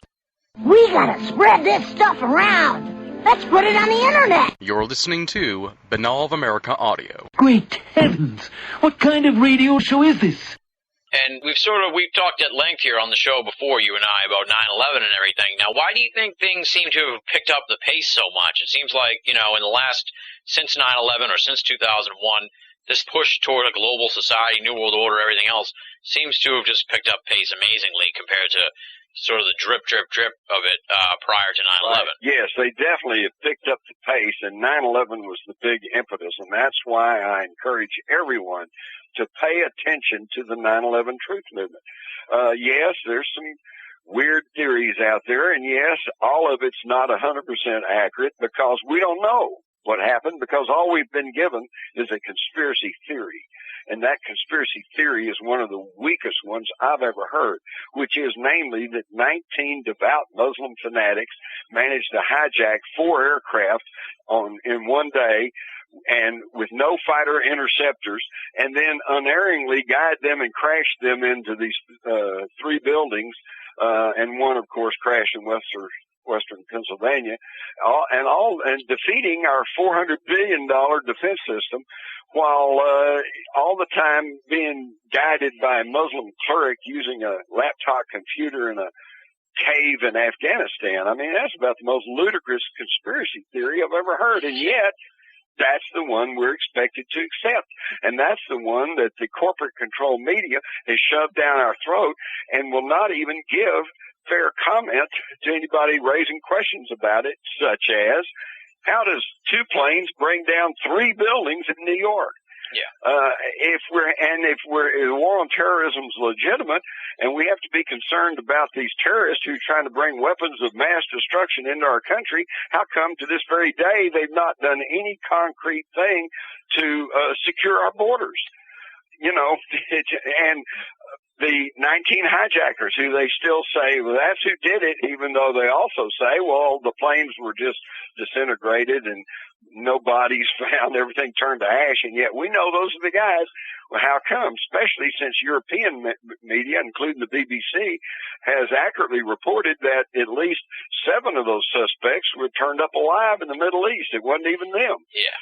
We gotta spread this stuff around. Let's put it on the internet. You're listening to Binnall of America Audio. Great heavens! What kind of radio show is this? And we've talked at length here on the show before, you and I, about 9/11 and everything. Now, why do you think things seem to have picked up the pace so much? It seems like, since 9/11 or since 2001, this push toward a global society, New World Order, everything else, seems to have just picked up pace amazingly compared to sort of the drip of it prior to 9/11. Right. Yes, they definitely have picked up the pace, and 9/11 was the big impetus, and that's why I encourage everyone to pay attention to the 9/11 truth movement. Yes, there's some weird theories out there, and yes, all of it's not 100% accurate because we don't know what happened, because all we've been given is a conspiracy theory. And that conspiracy theory is one of the weakest ones I've ever heard, which is namely that 19 devout Muslim fanatics managed to hijack 4 aircraft in one day, and with no fighter interceptors, and then unerringly guide them and crash them into these 3 buildings, and one, of course, crashed in Western Pennsylvania, and defeating our $400 billion defense system, while all the time being guided by a Muslim cleric using a laptop computer in a cave in Afghanistan. I mean, that's about the most ludicrous conspiracy theory I've ever heard, and yet that's the one we're expected to accept. And that's the one that the corporate control media has shoved down our throat and will not even give fair comment to anybody raising questions about it, such as, how does 2 planes bring down 3 buildings in New York? Yeah. If the war on terrorism is legitimate, and we have to be concerned about these terrorists who are trying to bring weapons of mass destruction into our country, how come to this very day they've not done any concrete thing to secure our borders? You know, and the 19 hijackers who they still say, well, that's who did it, even though they also say, well, the planes were just disintegrated and no bodies found, everything turned to ash, and yet we know those are the guys. Well, how come? Especially since European media, including the BBC, has accurately reported that at least 7 of those suspects were turned up alive in the Middle East. It wasn't even them. Yeah.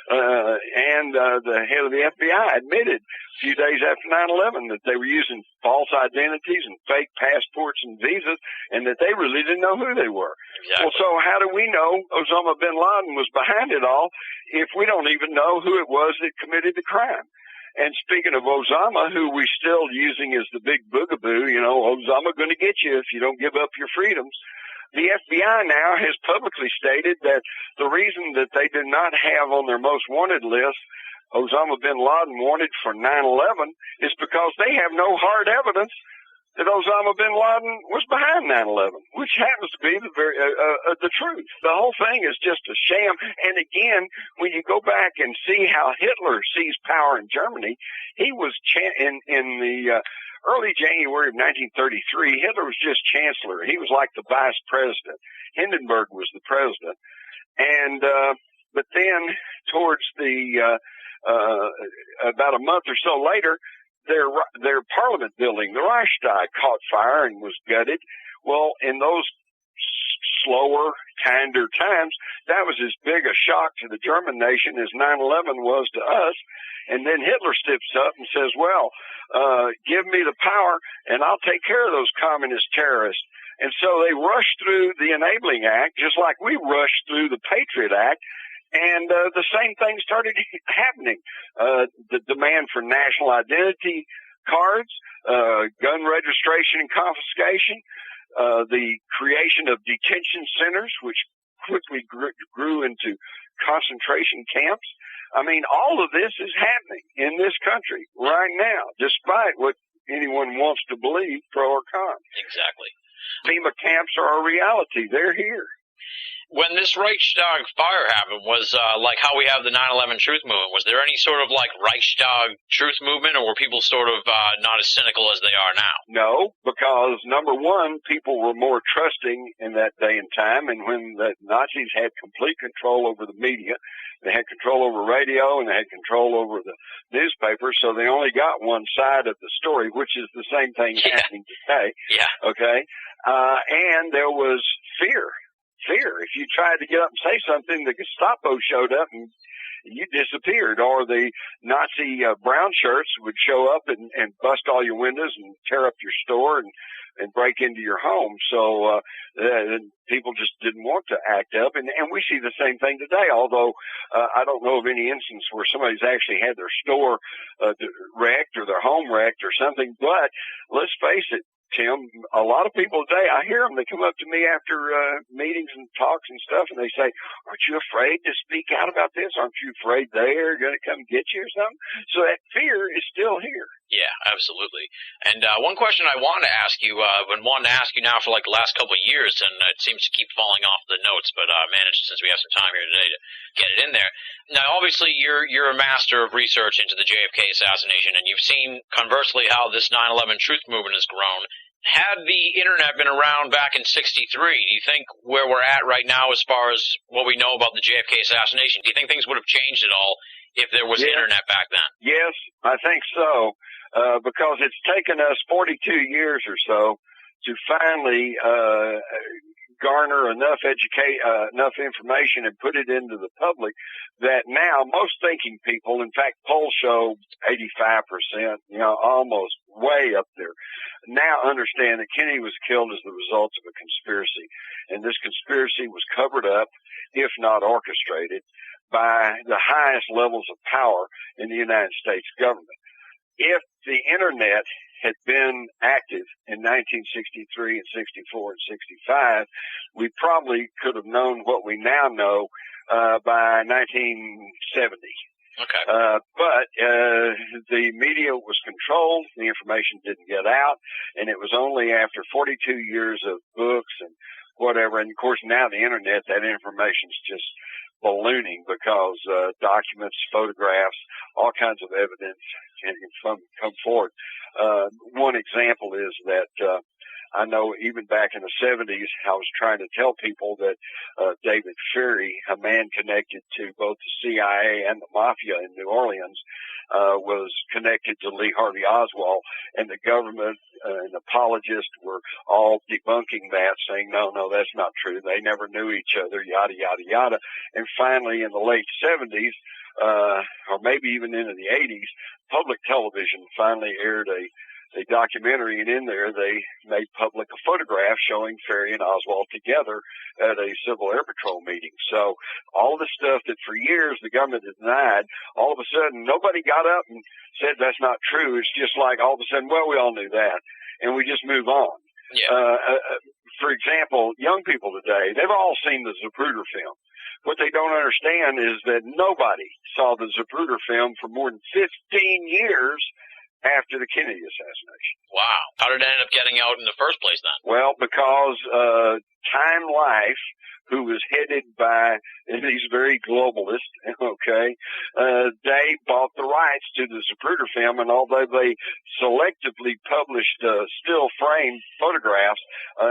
And the head of the FBI admitted a few days after 9/11 that they were using false identities and fake passports and visas, and that they really didn't know who they were. Exactly. Well, so how do we know Osama bin Laden was behind it all if we don't even know who it was that committed the crime? And speaking of Osama, who we're still using as the big boogaboo, you know, Osama going to get you if you don't give up your freedoms. The FBI now has publicly stated that the reason that they did not have on their most wanted list Osama bin Laden wanted for 9/11 is because they have no hard evidence that Osama bin Laden was behind 9/11, which happens to be the truth. The whole thing is just a sham. And again, when you go back and see how Hitler seized power in Germany, he was in the early January of 1933. Hitler was just chancellor. He was like the vice president. Hindenburg was the president. And but then towards the about a month or so later, their parliament building, the Reichstag, caught fire and was gutted. Well, in those slower, kinder times, that was as big a shock to the German nation as 9/11 was to us. And then Hitler steps up and says, well, give me the power and I'll take care of those communist terrorists. And so they rushed through the Enabling Act, just like we rushed through the Patriot Act. And the same thing started happening. The demand for national identity cards, gun registration and confiscation, the creation of detention centers, which quickly grew into concentration camps. I mean, all of this is happening in this country right now, despite what anyone wants to believe, pro or con. Exactly. FEMA camps are a reality. They're here. When this Reichstag fire happened, was like how we have the 9/11 truth movement, was there any sort of like Reichstag truth movement, or were people sort of not as cynical as they are now? No, because number one, people were more trusting in that day and time, and when the Nazis had complete control over the media, they had control over radio and they had control over the newspaper, so they only got one side of the story, which is the same thing happening today. Yeah. Okay? And there was fear. If you tried to get up and say something, the Gestapo showed up and you disappeared, or the Nazi brown shirts would show up and bust all your windows and tear up your store and and break into your home. So people just didn't want to act up. And we see the same thing today, although I don't know of any instance where somebody's actually had their store wrecked or their home wrecked or something. But let's face it, Tim, a lot of people today, I hear them, they come up to me after meetings and talks and stuff, and they say, aren't you afraid to speak out about this? Aren't you afraid they're going to come get you or something? So that fear is still here. Yeah, absolutely. And one question I wanted to ask you, been wanting to ask you now for like the last couple of years, and it seems to keep falling off the notes, but managed, since we have some time here today, to get it in there. Now, obviously, you're a master of research into the JFK assassination, and you've seen, conversely, how this 9/11 truth movement has grown. Had the internet been around back in '63, do you think where we're at right now as far as what we know about the JFK assassination, do you think things would have changed at all if there was internet back then? Yes, I think so, because it's taken us 42 years or so to finally garner enough enough information and put it into the public that now most thinking people, in fact, polls show 85%, almost way up there, now understand that Kennedy was killed as the result of a conspiracy. And this conspiracy was covered up, if not orchestrated, by the highest levels of power in the United States government. If the internet had been active in 1963 and 64 and 65, we probably could have known what we now know by 1970. Okay. But the media was controlled, the information didn't get out, and it was only after 42 years of books and whatever, and of course now the internet, that information's just ballooning because documents, photographs, all kinds of evidence can come forward. One example is that I know even back in the 70s, I was trying to tell people that David Ferry, a man connected to both the CIA and the Mafia in New Orleans, was connected to Lee Harvey Oswald, and the government and apologists were all debunking that, saying, no, that's not true. They never knew each other, yada, yada, yada. And finally, in the late 70s, or maybe even into the 80s, public television finally aired a documentary, and in there they made public a photograph showing Ferry and Oswald together at a Civil Air Patrol meeting. So all the stuff that for years the government denied, all of a sudden nobody got up and said that's not true. It's just like all of a sudden, well, we all knew that, and we just move on. Yeah. For example, young people today, they've all seen the Zapruder film. What they don't understand is that nobody saw the Zapruder film for more than 15 years after the Kennedy assassination. Wow. How did it end up getting out in the first place then? Well, because Time Life, who was headed by these very globalists, okay, they bought the rights to the Zapruder film, and although they selectively published still frame photographs,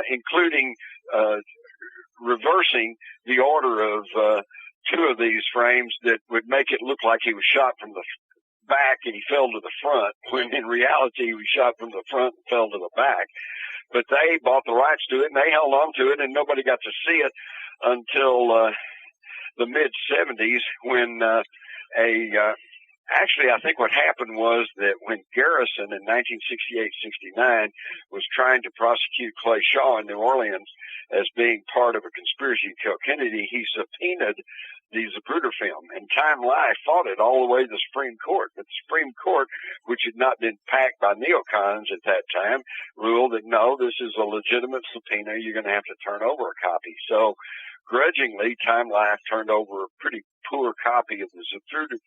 including reversing the order of two of these frames that would make it look like he was shot from the back and he fell to the front, when in reality he was shot from the front and fell to the back. But they bought the rights to it, and they held on to it, and nobody got to see it until the mid-'70s when actually, I think what happened was that when Garrison in 1968-69 was trying to prosecute Clay Shaw in New Orleans as being part of a conspiracy to kill Kennedy, he subpoenaed the Zapruder film, and Time Life fought it all the way to the Supreme Court. But the Supreme Court, which had not been packed by neocons at that time, ruled that no, this is a legitimate subpoena. You're going to have to turn over a copy. So grudgingly, Time Life turned over a pretty poor copy of the Zapruder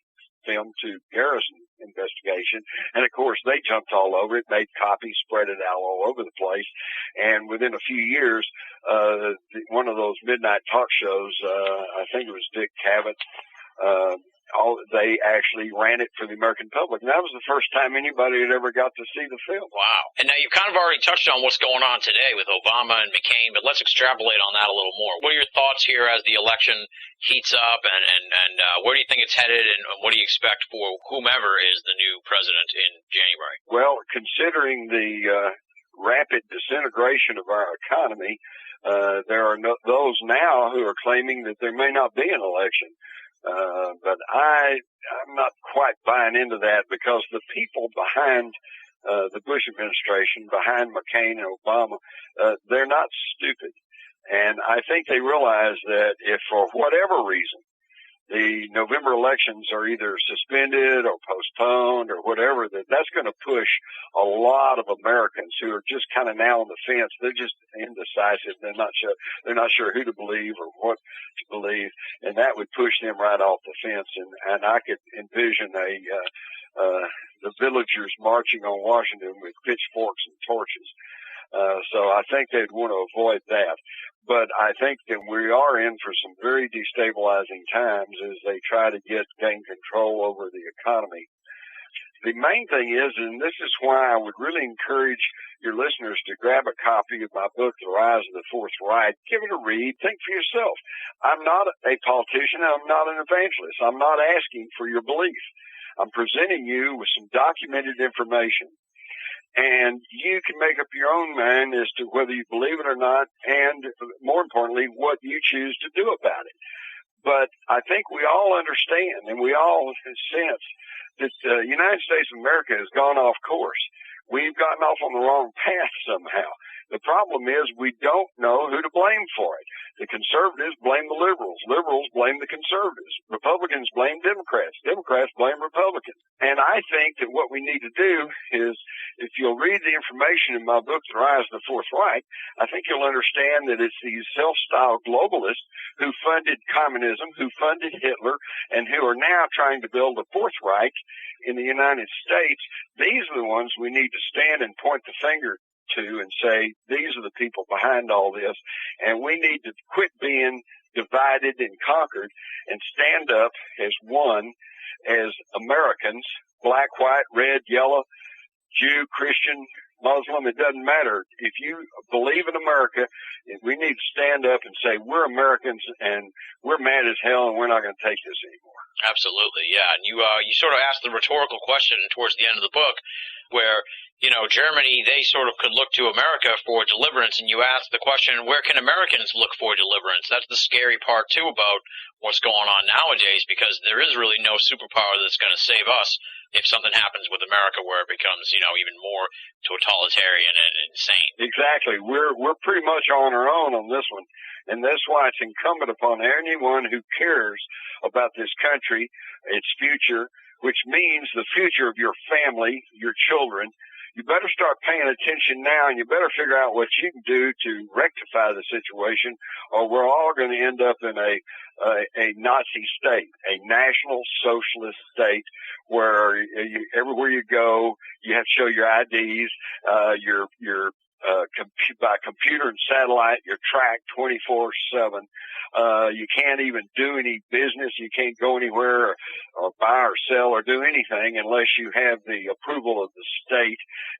film to Garrison investigation, and of course they jumped all over it, made copies, spread it out all over the place, and within a few years one of those midnight talk shows, I think it was Dick Cavett, they actually ran it for the American public, and that was the first time anybody had ever got to see the film. Wow. And now you've kind of already touched on what's going on today with Obama and McCain, but let's extrapolate on that a little more. What are your thoughts here as the election heats up, and where do you think it's headed, and what do you expect for whomever is the new president in January? Well, considering the rapid disintegration of our economy, there are those now who are claiming that there may not be an election. But I'm not quite buying into that, because the people behind the Bush administration behind McCain and Obama, they're not stupid. And I think they realize that if for whatever reason the November elections are either suspended or postponed or whatever, that's going to push a lot of Americans who are just kind of now on the fence. They're just indecisive. They're not sure who to believe or what to believe, and that would push them right off the fence. And I could envision the villagers marching on Washington with pitchforks and torches. So I think they'd want to avoid that. But I think that we are in for some very destabilizing times as they try to gain control over the economy. The main thing is, and this is why I would really encourage your listeners to grab a copy of my book, The Rise of the Fourth Reich. Give it a read. Think for yourself. I'm not a politician. I'm not an evangelist. I'm not asking for your belief. I'm presenting you with some documented information. And you can make up your own mind as to whether you believe it or not, and more importantly, what you choose to do about it. But I think we all understand, and we all sense that the United States of America has gone off course. We've gotten off on the wrong path somehow. The problem is we don't know who to blame for it. The conservatives blame the liberals. Liberals blame the conservatives. Republicans blame Democrats. Democrats blame Republicans. And I think that what we need to do is, if you'll read the information in my book, The Rise of the Fourth Reich, I think you'll understand that it's these self-styled globalists who funded communism, who funded Hitler, and who are now trying to build a Fourth Reich in the United States. These are the ones we need to stand and point the finger to and say, these are the people behind all this, and we need to quit being divided and conquered and stand up as one, as Americans, black, white, red, yellow, Jew, Christian, Muslim, it doesn't matter. If you believe in America, we need to stand up and say, we're Americans and we're mad as hell and we're not going to take this anymore. Absolutely, yeah. And you sort of asked the rhetorical question towards the end of the book where, Germany, they sort of could look to America for deliverance, and you asked the question, where can Americans look for deliverance? That's the scary part, too, about what's going on nowadays, because there is really no superpower that's going to save us if something happens with America where it becomes, even more totalitarian and insane. Exactly. We're pretty much on our own on this one. And that's why it's incumbent upon anyone who cares about this country, its future, which means the future of your family, your children. You better start paying attention now, and you better figure out what you can do to rectify the situation, or we're all going to end up in a Nazi state, a national socialist state, where everywhere you go, you have to show your IDs, by computer and satellite, you're tracked 24/7. You can't even do any business. You can't go anywhere or buy or sell or do anything unless you have the approval of the state.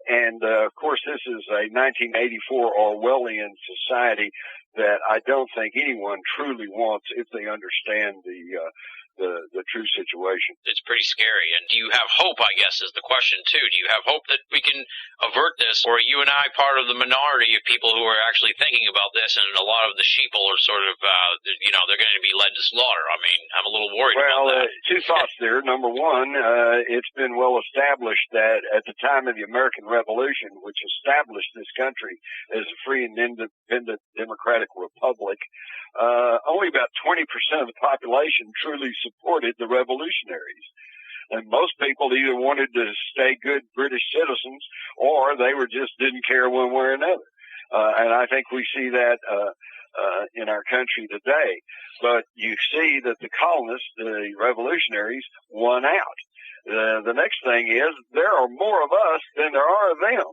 And, of course, this is a 1984 Orwellian society that I don't think anyone truly wants if they understand the true situation. It's pretty scary. And do you have hope, I guess, is the question, too? Do you have hope that we can avert this? Or are you and I part of the minority of people who are actually thinking about this, and a lot of the sheeple are sort of, they're going to be led to slaughter? I mean, I'm a little worried about that. Two thoughts there. Number one, it's been well established that at the time of the American Revolution, which established this country as a free and independent democratic republic, only about 20% of the population truly supported the revolutionaries. And most people either wanted to stay good British citizens or they didn't care one way or another. And I think we see that in our country today. But you see that the colonists, the revolutionaries, won out. The next thing is there are more of us than there are of them.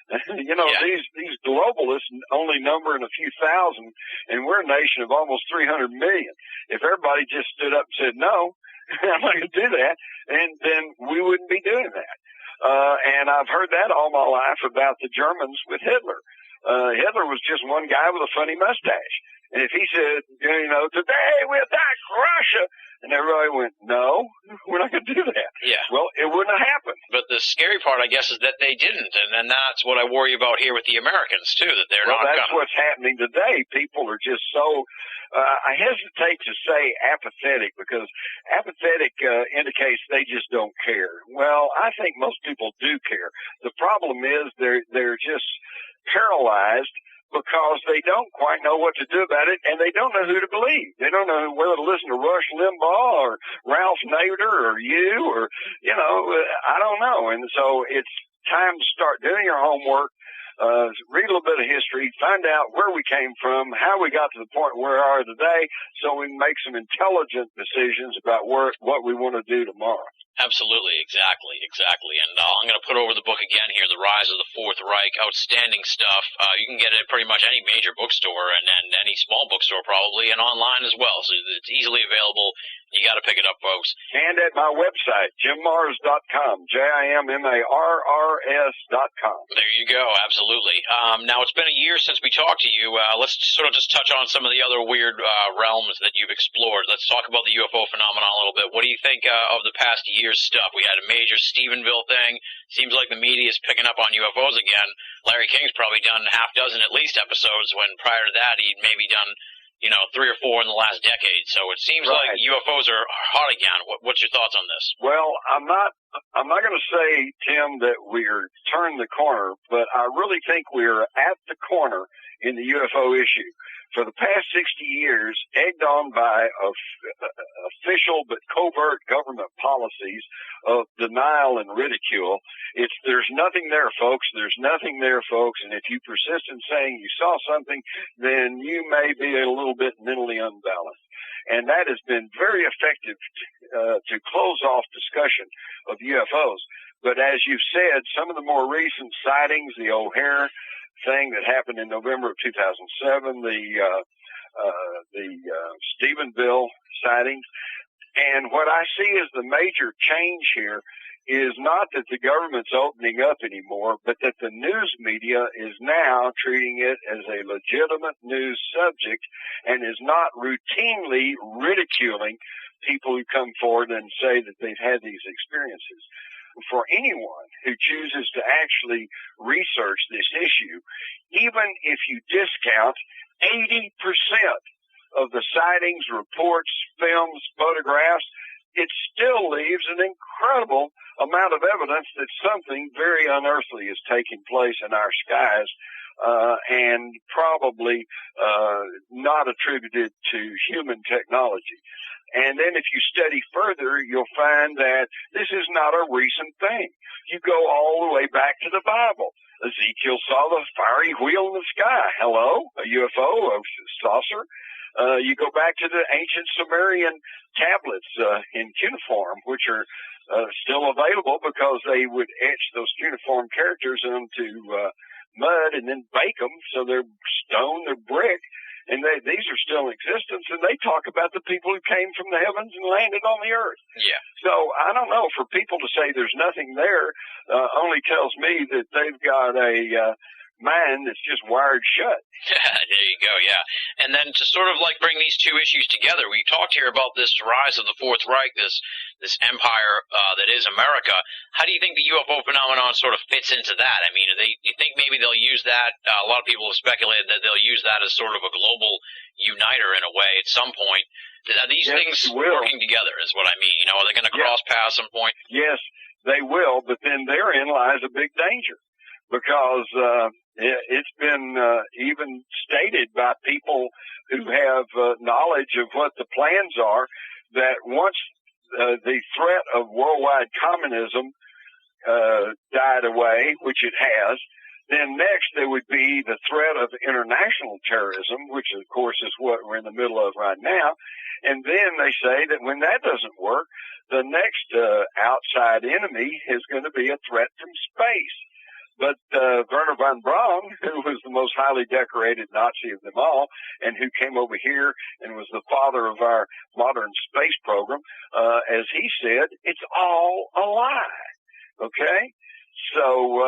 These globalists only number in a few thousand, and we're a nation of almost 300 million. If everybody just stood up and said, no, I'm not going to do that, and then we wouldn't be doing that. And I've heard that all my life about the Germans with Hitler. Hitler was just one guy with a funny mustache. And if he said, today we attack Russia, and everybody went, no, we're not going to do that. Yeah. Well, it wouldn't have happened. But the scary part, I guess, is that they didn't, and that's what I worry about here with the Americans, too, that they're not going to. Well, that's what's happening today. People are just so, I hesitate to say apathetic, because apathetic indicates they just don't care. Well, I think most people do care. The problem is they're just paralyzed because they don't quite know what to do about it, and they don't know who to believe. They don't know whether to listen to Rush Limbaugh or Ralph Nader or you or, I don't know. And so it's time to start doing your homework, read a little bit of history, find out where we came from, how we got to the point where we are today, so we can make some intelligent decisions about what we want to do tomorrow. Absolutely, exactly. And I'm going to put over the book again here, The Rise of the Fourth Reich. Outstanding stuff. You can get it at pretty much any major bookstore and any small bookstore probably, and online as well. So it's easily available. You got to pick it up, folks. And at my website, jimmars.com, JIMMARRS.com. There you go, absolutely. Now, it's been a year since we talked to you. Let's sort of just touch on some of the other weird realms that you've explored. Let's talk about the UFO phenomenon a little bit. What do you think of the past year's stuff? We had a major Stephenville thing. Seems like the media is picking up on UFOs again. Larry King's probably done half dozen at least episodes, when prior to that he'd maybe done 3 or 4 in the last decade. So it seems like UFOs are hot again. What's your thoughts on this? Well, I'm not going to say, Tim, that we're turned the corner, but I really think we're at the corner in the UFO issue. For the past 60 years, egged on by official but covert government policies of denial and ridicule, there's nothing there, folks. There's nothing there, folks. And if you persist in saying you saw something, then you may be a little bit mentally unbalanced. And that has been very effective to close off discussion of UFOs. But as you've said, some of the more recent sightings, the O'Hare thing that happened in November of 2007, the Stephenville sightings, and what I see as the major change here is not that the government's opening up anymore, but that the news media is now treating it as a legitimate news subject and is not routinely ridiculing people who come forward and say that they've had these experiences. For anyone who chooses to actually research this issue, even if you discount 80% of the sightings, reports, films, photographs, it still leaves an incredible amount of evidence that something very unearthly is taking place in our skies, and probably not attributed to human technology. And then if you study further, you'll find that this is not a recent thing. You go all the way back to the Bible. Ezekiel saw the fiery wheel in the sky. Hello? A UFO, a saucer? You go back to the ancient Sumerian tablets in cuneiform, which are still available because they would etch those cuneiform characters into mud and then bake them so they're stone, they're brick. And these are still in existence, and they talk about the people who came from the heavens and landed on the earth. Yeah. So I don't know, for people to say there's nothing there only tells me that they've got a mind that's just wired shut. There you go, yeah. And then to sort of like bring these two issues together, we talked here about this rise of the Fourth Reich, this empire that is America. How do you think the UFO phenomenon sort of fits into that? I mean, do you think maybe they'll use that? A lot of people have speculated that they'll use that as sort of a global uniter in a way at some point. Are these things working together is what I mean? Are they going to cross paths at some point? Yes, they will, but then therein lies a big danger, because it's been even stated by people who have knowledge of what the plans are, that once the threat of worldwide communism died away, which it has, then next there would be the threat of international terrorism, which of course is what we're in the middle of right now. And then they say that when that doesn't work, the next outside enemy is going to be a threat from space. But Werner von Braun, who was the most highly decorated Nazi of them all, and who came over here and was the father of our modern space program, as he said, it's all a lie. Okay? So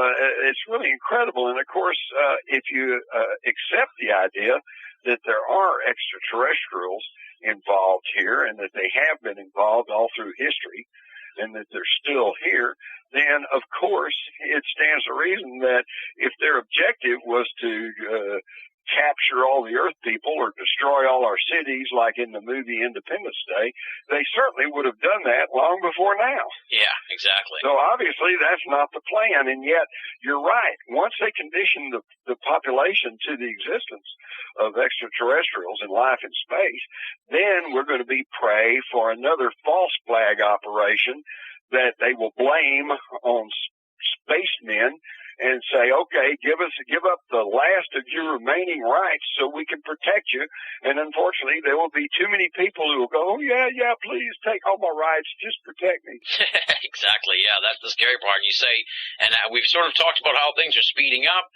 it's really incredible. And, of course, if you accept the idea that there are extraterrestrials involved here and that they have been involved all through history and that they're still here, then, of course, it stands to reason that if their objective was to capture all the Earth people or destroy all our cities like in the movie Independence Day, they certainly would have done that long before now. Yeah, exactly. So obviously that's not the plan, and yet you're right. Once they condition the population to the existence of extraterrestrials and life in space, then we're going to be prey for another false flag operation that they will blame on spacemen and say, okay, give up the last of your remaining rights so we can protect you. And unfortunately, there will be too many people who will go, oh, yeah, please take all my rights, just protect me. Exactly, yeah, that's the scary part. You say, and we've sort of talked about how things are speeding up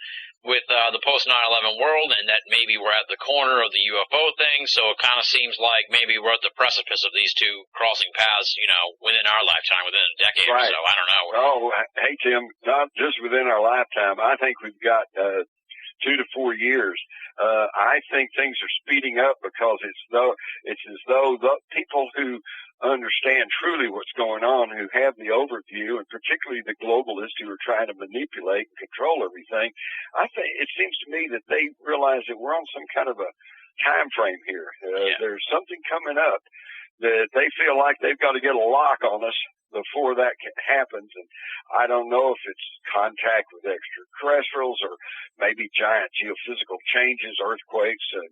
with the post 9/11 world, and that maybe we're at the corner of the UFO thing, so it kind of seems like maybe we're at the precipice of these two crossing paths, within our lifetime, within a decade or so. I don't know. Oh, hey, Tim, not just within our lifetime. I think we've got 2 to 4 years. I think things are speeding up because it's as though the people who understand truly what's going on, who have the overview, and particularly the globalists who are trying to manipulate and control everything, I think it seems to me that they realize that we're on some kind of a time frame here. There's something coming up that they feel like they've got to get a lock on us before that happens. And I don't know if it's contact with extraterrestrials or maybe giant geophysical changes, earthquakes, and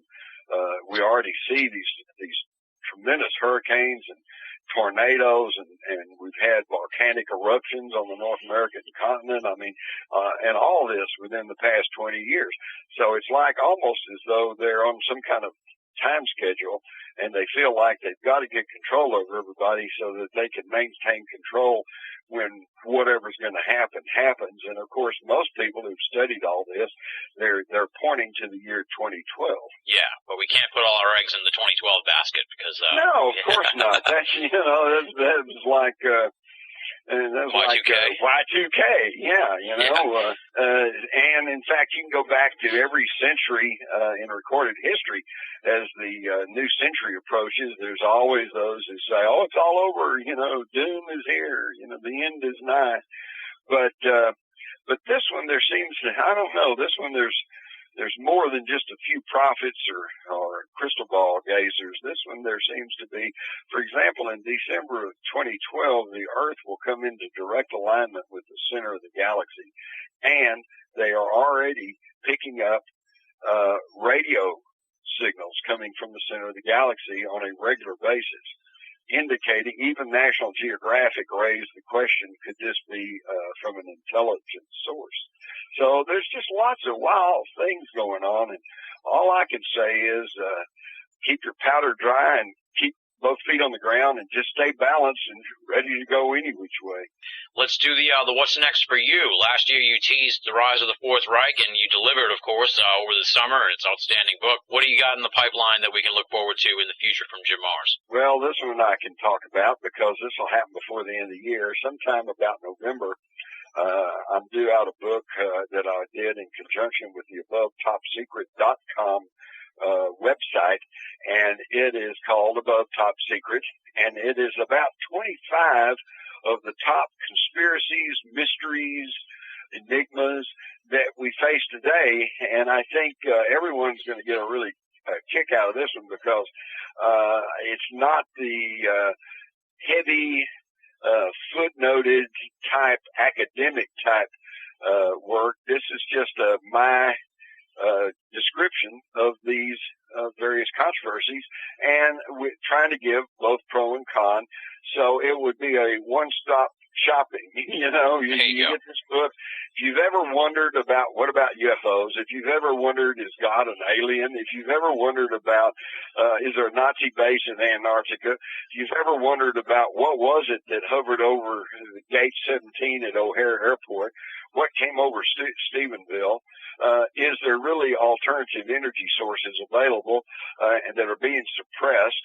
we already see these tremendous hurricanes and tornadoes, and we've had volcanic eruptions on the North American continent. I mean, and all this within the past 20 years. So it's like almost as though they're on some kind of time schedule, and they feel like they've got to get control over everybody so that they can maintain control when whatever's going to happen happens. And of course, most people who've studied all this, they're pointing to the year 2012. Yeah, but we can't put all our eggs in the 2012 basket because no, of course not. That's that was like and that was Y2K. Like Y2K, yeah, and in fact, you can go back to every century in recorded history. As the new century approaches, there's always those who say, "Oh, it's all over," doom is here, the end is nigh. But this one, there seems to, I don't know, this one there's more than just a few prophets or crystal ball gazers. This one there seems to be, for example, in December of 2012, the Earth will come into direct alignment with the center of the galaxy, and they are already picking up radio signals coming from the center of the galaxy on a regular basis, indicating, even National Geographic raised the question, could this be from an intelligent source? So there's just lots of wild things going on, and all I can say is keep your powder dry and keep both feet on the ground and just stay balanced and ready to go any which way. Let's do the what's next for you. Last year you teased The Rise of the Fourth Reich, and you delivered, of course, over the summer. It's an outstanding book. What do you got in the pipeline that we can look forward to in the future from Jim Mars? Well, this one I can talk about because this will happen before the end of the year, sometime about November. I'm due out a book that I did in conjunction with the AboveTopSecret.com website, and it is called Above Top Secret, and it is about 25 of the top conspiracies, mysteries, enigmas that we face today. And I think everyone's going to get a really kick out of this one because it's not the heavy footnoted type, academic type work. This is just my description of these various controversies, and we're trying to give both pro and con. So it would be a one-stop shopping. You get this book. If you've ever wondered about what about UFOs, if you've ever wondered is God an alien, if you've ever wondered about is there a Nazi base in Antarctica, if you've ever wondered about what was it that hovered over Gate 17 at O'Hare Airport, what came over Stephenville, is there really alternative energy sources available and that are being suppressed?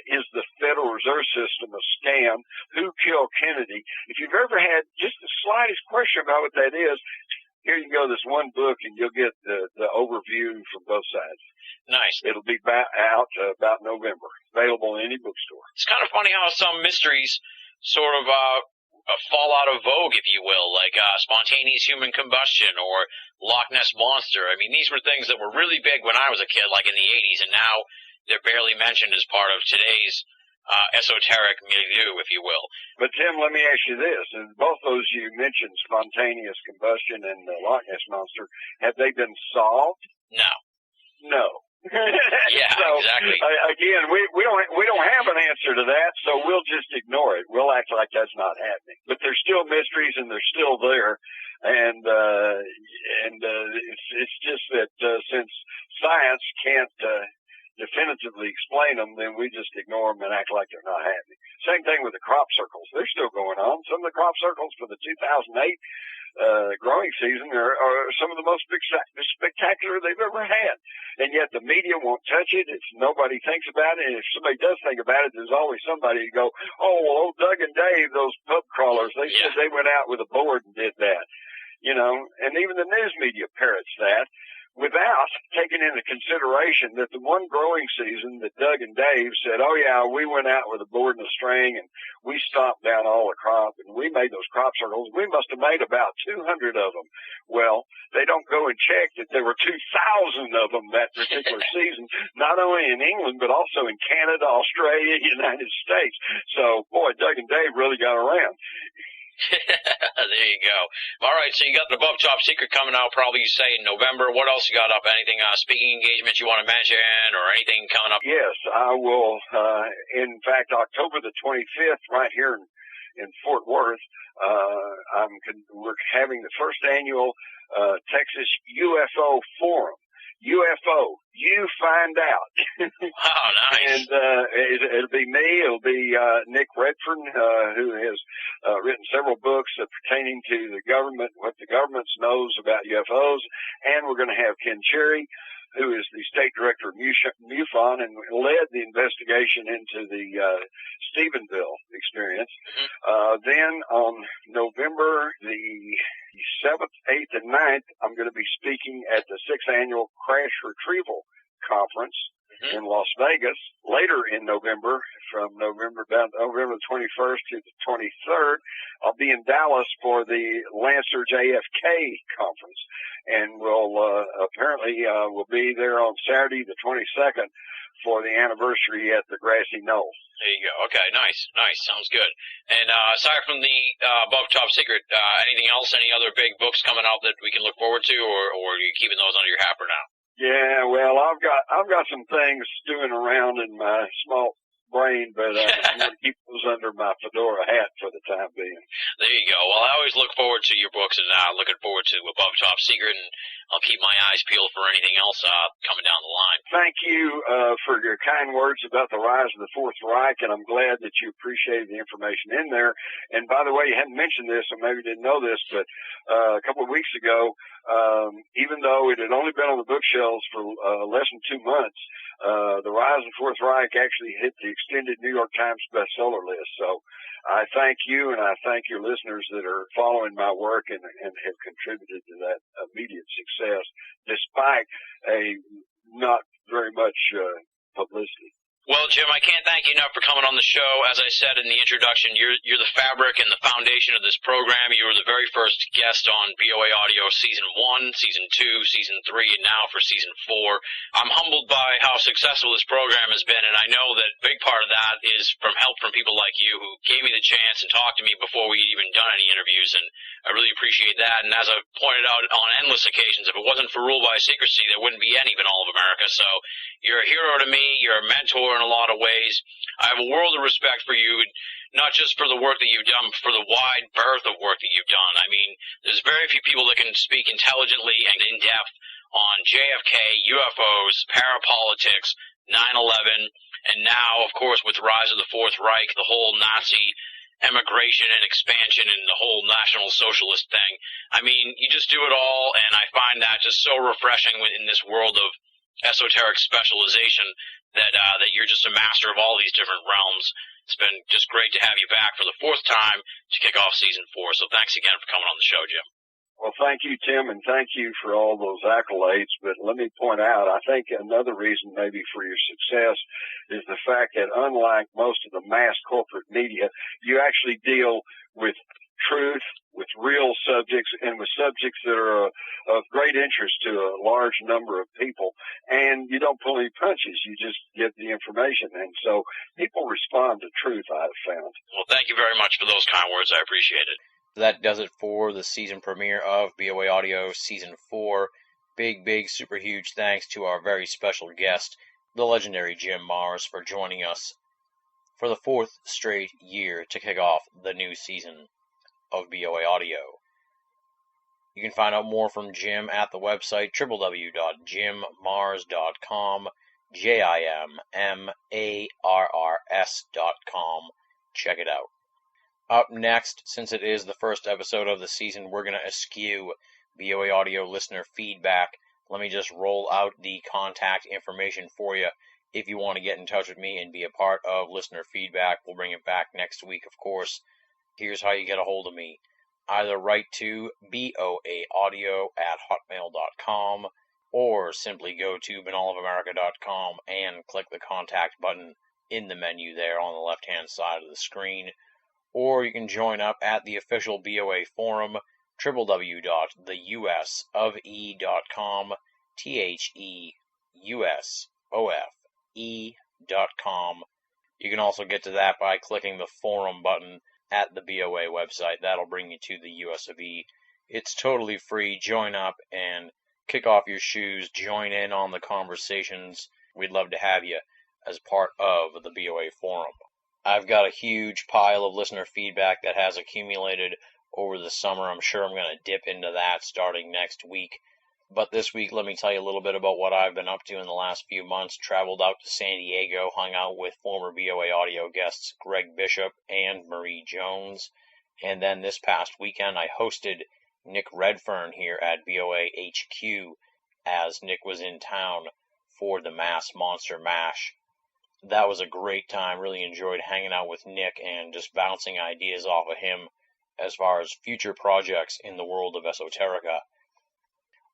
Is the Federal Reserve System a scam? Who killed Kennedy? if you've ever had just the slightest question about what that is, here you go, this one book, and you'll get the overview from both sides. Nice. It'll be out about November, available in any bookstore. It's kind of funny how some mysteries sort of fall out of vogue, if you will, like spontaneous human combustion or Loch Ness Monster. I mean, these were things that were really big when I was a kid, like in the 80s, and now they're barely mentioned as part of today's esoteric milieu, if you will. But, Tim, let me ask you this. And both those you mentioned, spontaneous combustion and the Loch Ness Monster, have they been solved? No. No. Yeah, so, exactly. Again, we don't have an answer to that, so we'll just ignore it. We'll act like that's not happening. But there's still mysteries, and they're still there. And it's just that since science can't definitively explain them, then we just ignore them and act like they're not happening. Same thing with the crop circles. They're still going on. Some of the crop circles for the 2008 growing season are some of the most spectacular they've ever had. And yet the media won't touch it. Nobody thinks about it. And if somebody does think about it, there's always somebody who go, oh, well, old Doug and Dave, those pub crawlers, they said they went out with a board and did that. You know, and even the news media parrots that, without taking into consideration that the one growing season that Doug and Dave said, oh, yeah, we went out with a board and a string and we stomped down all the crop and we made those crop circles. We must have made about 200 of them. Well, they don't go and check that there were 2,000 of them that particular season, not only in England, but also in Canada, Australia, United States. So, boy, Doug and Dave really got around. There you go. All right, so you got the Above Top Secret coming out probably, you say, in November. What else you got up? Anything, speaking engagements you want to mention or anything coming up? Yes, I will. In fact, October the 25th, right here in Fort Worth, we're having the first annual Texas UFO Forum. UFO, you find out. Wow, nice. And it'll be me. It'll be Nick Redfern, who has written several books pertaining to the government, what the government knows about UFOs. And we're going to have Ken Cherry, who is the state director of MUFON and led the investigation into the Stephenville experience. Then on November the 7th, 8th, and 9th, I'm going to be speaking at the 6th Annual Crash Retrieval Conference in Las Vegas. Later in November, from November 21st to the 23rd, I'll be in Dallas for the Lancer JFK Conference. And we'll be there on Saturday the 22nd for the anniversary at the Grassy Knoll. There you go. Okay, nice. Sounds good. And aside from the Above Top Secret, anything else, any other big books coming out that we can look forward to, or are you keeping those under your hat for now? Yeah, well, I've got some things stewing around in my small brain, but I'm going to keep those under my fedora hat for the time being. There you go. Well, I always look forward to your books, and looking forward to Above Top Secret, and I'll keep my eyes peeled for anything else coming down the line. Thank you for your kind words about the rise of the Fourth Reich, and I'm glad that you appreciated the information in there. And by the way, you hadn't mentioned this, or maybe didn't know this, but a couple of weeks ago, even though it had only been on the bookshelves for less than 2 months, the rise of the Fourth Reich actually hit the extended New York Times bestseller list. So I thank you, and I thank your listeners that are following my work and have contributed to that immediate success, despite a not very much publicity. Well, Jim, I can't thank you enough for coming on the show. As I said in the introduction, you're the fabric and the foundation of this program. You were the very first guest on BOA Audio Season 1, Season 2, Season 3, and now for Season 4. I'm humbled by how successful this program has been, and I know that a big part of that is from help from people like you who gave me the chance and talked to me before we even done any interviews, and I really appreciate that. And as I've pointed out on endless occasions, if it wasn't for Rule by Secrecy, there wouldn't be any Binnall of America. So you're a hero to me. You're a mentor in a lot of ways. I have a world of respect for you, not just for the work that you've done, but for the wide berth of work that you've done. I mean, there's very few people that can speak intelligently and in depth on JFK, UFOs, parapolitics, 9/11, and now, of course, with the rise of the Fourth Reich, the whole Nazi emigration and expansion and the whole National Socialist thing. I mean, you just do it all, and I find that just so refreshing in this world of esoteric specialization that you're just a master of all these different realms. It's been just great to have you back for the fourth time to kick off season 4. So thanks again for coming on the show, Jim. Well, thank you, Tim, and thank you for all those accolades. But let me point out, I think another reason maybe for your success is the fact that unlike most of the mass corporate media, you actually deal with truth, with real subjects, and with subjects that are of great interest to a large number of people. And you don't pull any punches. You just give the information. And so people respond to truth, I've found. Well, thank you very much for those kind words. I appreciate it. That does it for the season premiere of BOA Audio Season 4. Big, super huge thanks to our very special guest, the legendary Jim Mars, for joining us for the 4th straight year to kick off the new season of BOA Audio. You can find out more from Jim at the website www.jimmars.com, JIMMARRS.com. Check it out. Up next, since it is the first episode of the season, we're going to eschew BOA Audio listener feedback. Let me just roll out the contact information for you. If you want to get in touch with me and be a part of listener feedback, we'll bring it back next week, of course. Here's how you get a hold of me. Either write to boaaudio@hotmail.com or simply go to binnallofamerica.com and click the contact button in the menu there on the left-hand side of the screen. Or you can join up at the official BOA forum, www.theusofe.com, theusofe.com. You can also get to that by clicking the forum button at the BOA website. That'll bring you to the US of E. It's totally free. Join up and kick off your shoes. Join in on the conversations. We'd love to have you as part of the BOA forum. I've got a huge pile of listener feedback that has accumulated over the summer. I'm sure I'm going to dip into that starting next week. But this week, let me tell you a little bit about what I've been up to in the last few months. Traveled out to San Diego, hung out with former BOA Audio guests Greg Bishop and Marie Jones. And then this past weekend, I hosted Nick Redfern here at BOA HQ as Nick was in town for the Mass Monster Mash. That was a great time. Really enjoyed hanging out with Nick and just bouncing ideas off of him as far as future projects in the world of esoterica.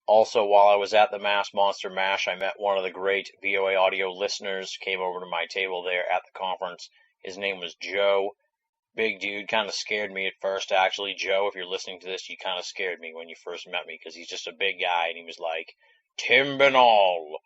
Also, while I was at the Mass Monster Mash, I met one of the great BOA Audio listeners, came over to my table there at the conference. His name was Joe. Big dude, kind of scared me at first, actually. Joe, if you're listening to this, you kind of scared me when you first met me, because he's just a big guy, and he was like, Tim Binnall.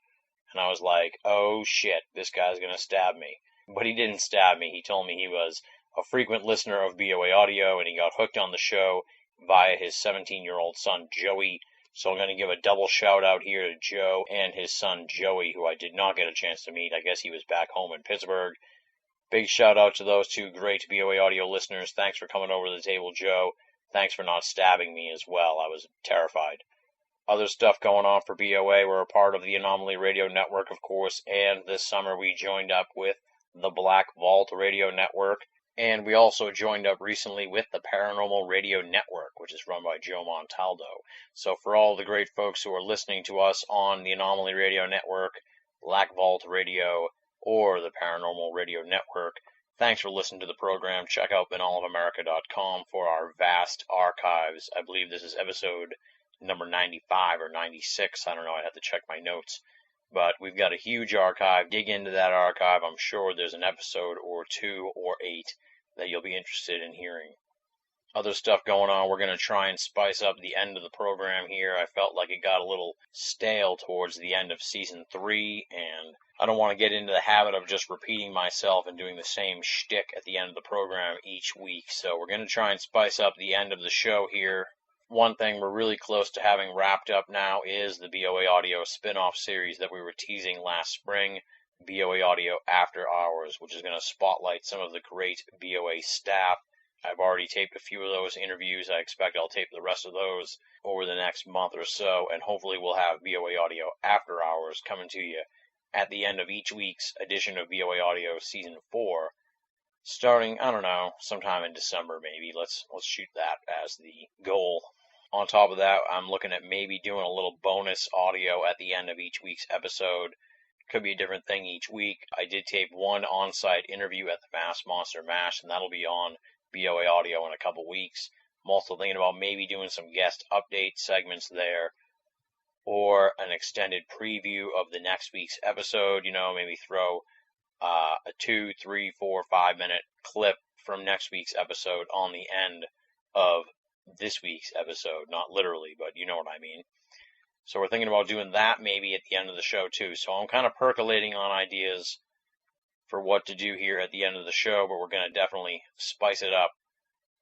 And I was like, oh shit, this guy's going to stab me. But he didn't stab me. He told me he was a frequent listener of BOA Audio, and he got hooked on the show via his 17-year-old son, Joey. So I'm going to give a double shout-out here to Joe and his son, Joey, who I did not get a chance to meet. I guess he was back home in Pittsburgh. Big shout-out to those two great BOA Audio listeners. Thanks for coming over to the table, Joe. Thanks for not stabbing me as well. I was terrified. Other stuff going on for BOA. We're a part of the Anomaly Radio Network, of course, and this summer we joined up with the Black Vault Radio Network, and we also joined up recently with the Paranormal Radio Network, which is run by Joe Montaldo. So for all the great folks who are listening to us on the Anomaly Radio Network, Black Vault Radio, or the Paranormal Radio Network, thanks for listening to the program. Check out binnallofamerica.com for our vast archives. I believe this is episode number 95 or 96. I don't know. I'd have to check my notes. But we've got a huge archive. Dig into that archive. I'm sure there's an episode or 2 or 8 that you'll be interested in hearing. Other stuff going on. We're going to try and spice up the end of the program here. I felt like it got a little stale towards the end of Season 3, and I don't want to get into the habit of just repeating myself and doing the same shtick at the end of the program each week. So we're going to try and spice up the end of the show here. One thing we're really close to having wrapped up now is the BOA Audio spin-off series that we were teasing last spring, BOA Audio After Hours, which is going to spotlight some of the great BOA staff. I've already taped a few of those interviews. I expect I'll tape the rest of those over the next month or so, and hopefully we'll have BOA Audio After Hours coming to you at the end of each week's edition of BOA Audio Season 4, starting, I don't know, sometime in December maybe. Let's shoot that as the goal. On top of that, I'm looking at maybe doing a little bonus audio at the end of each week's episode, Could be a different thing each week. I did tape one on-site interview at the Mass Monster Mash, and that'll be on BOA Audio in a couple weeks. I'm also thinking about maybe doing some guest update segments there, or an extended preview of the next week's episode. Maybe throw a 2, 3, 4, 5 minute clip from next week's episode on the end of this week's episode. Not literally, but you know what I mean. So we're thinking about doing that maybe at the end of the show too. So I'm kind of percolating on ideas for what to do here at the end of the show, but we're going to definitely spice it up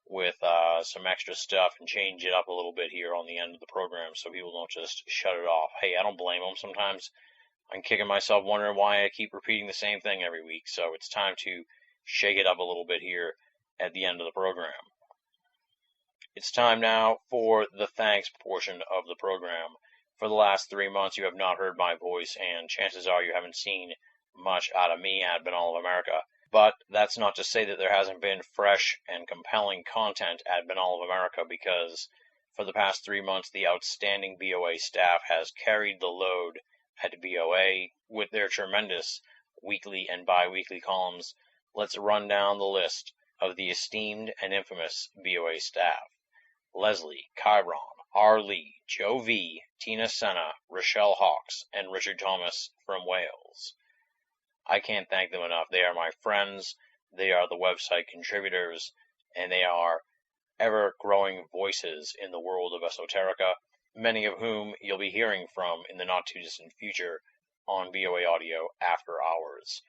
with some extra stuff and change it up a little bit here on the end of the program so people don't just shut it off. Hey, I don't blame them. Sometimes I'm kicking myself wondering why I keep repeating the same thing every week. So it's time to shake it up a little bit here at the end of the program. It's time now for the thanks portion of the program. For the last 3 months, you have not heard my voice, and chances are you haven't seen much out of me at Binnall of America. But that's not to say that there hasn't been fresh and compelling content at Binnall of America, because for the past 3 months, the outstanding BOA staff has carried the load at BOA with their tremendous weekly and bi-weekly columns. Let's run down the list of the esteemed and infamous BOA staff. Leslie, Chiron, R. Lee, Joe V., Tina Senna, Rochelle Hawks, and Richard Thomas from Wales. I can't thank them enough. They are my friends, they are the website contributors, and they are ever-growing voices in the world of esoterica, many of whom you'll be hearing from in the not-too-distant future on BOA Audio After Hours.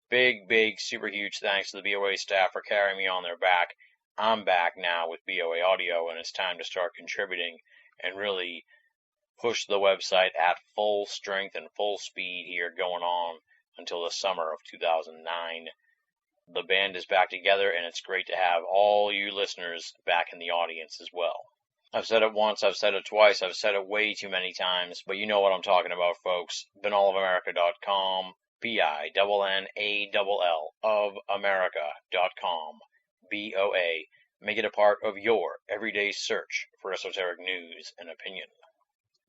Big, super huge thanks to the BOA staff for carrying me on their back. I'm back now with BOA Audio, and it's time to start contributing and really push the website at full strength and full speed here going on until the summer of 2009. The band is back together, and it's great to have all you listeners back in the audience as well. I've said it once, I've said it twice, I've said it way too many times, but you know what I'm talking about, folks. BinnallofAmerica.com, BINNALL of America.com, BOA. Make it a part of your everyday search for esoteric news and opinion.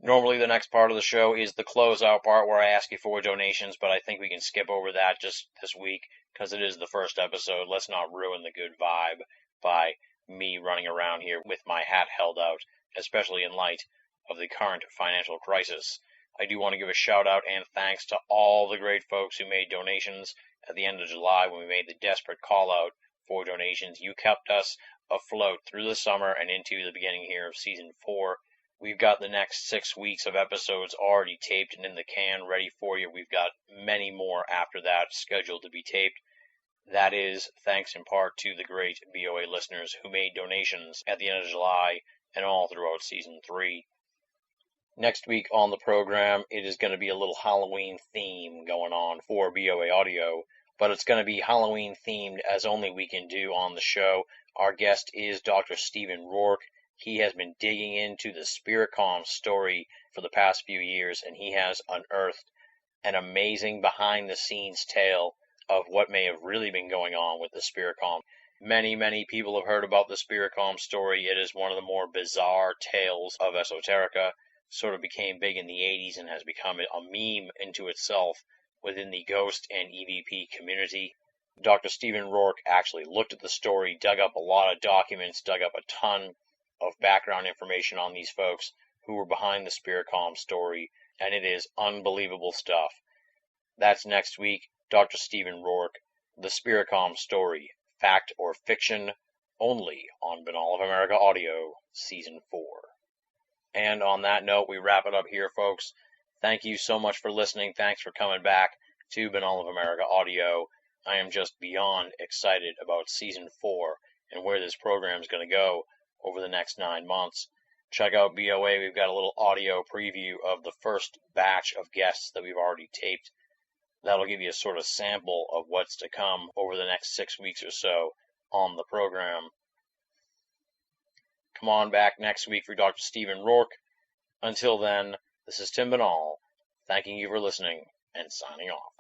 Normally the next part of the show is the closeout part where I ask you for donations, but I think we can skip over that just this week because it is the first episode. Let's not ruin the good vibe by me running around here with my hat held out, especially in light of the current financial crisis. I do want to give a shout out and thanks to all the great folks who made donations at the end of July when we made the desperate call out for donations. You kept us afloat through the summer and into the beginning here of season 4. We've got the next 6 weeks of episodes already taped and in the can ready for you. We've got many more after that scheduled to be taped. That is thanks in part to the great BOA listeners who made donations at the end of July and all throughout season 3. Next week on the program, it is going to be a little Halloween theme going on for BOA Audio, but it's going to be Halloween themed as only we can do on the show. Our guest is Dr. Stephen Rourke. He has been digging into the Spiritcom story for the past few years, and he has unearthed an amazing behind-the-scenes tale of what may have really been going on with the Spiritcom. Many people have heard about the Spiritcom story. It is one of the more bizarre tales of esoterica. Sort of became big in the 80s and has become a meme into itself within the ghost and EVP community. Dr. Stephen Rourke actually looked at the story, dug up a lot of documents, dug up a ton of background information on these folks who were behind the Spiritcom story, and it is unbelievable stuff. That's next week. Dr. Stephen Rourke, The Spiritcom Story, Fact or Fiction, only on Binnall of America Audio, Season 4. And on that note, we wrap it up here, folks. Thank you so much for listening. Thanks for coming back to Binnall of America Audio. I am just beyond excited about Season 4 and where this program is going to go over the next 9 months. Check out BOA. We've got a little audio preview of the first batch of guests that we've already taped. That'll give you a sort of sample of what's to come over the next 6 weeks or so on the program. Come on back next week for Dr. Stephen Rourke. Until then, this is Tim Binnall, thanking you for listening and signing off.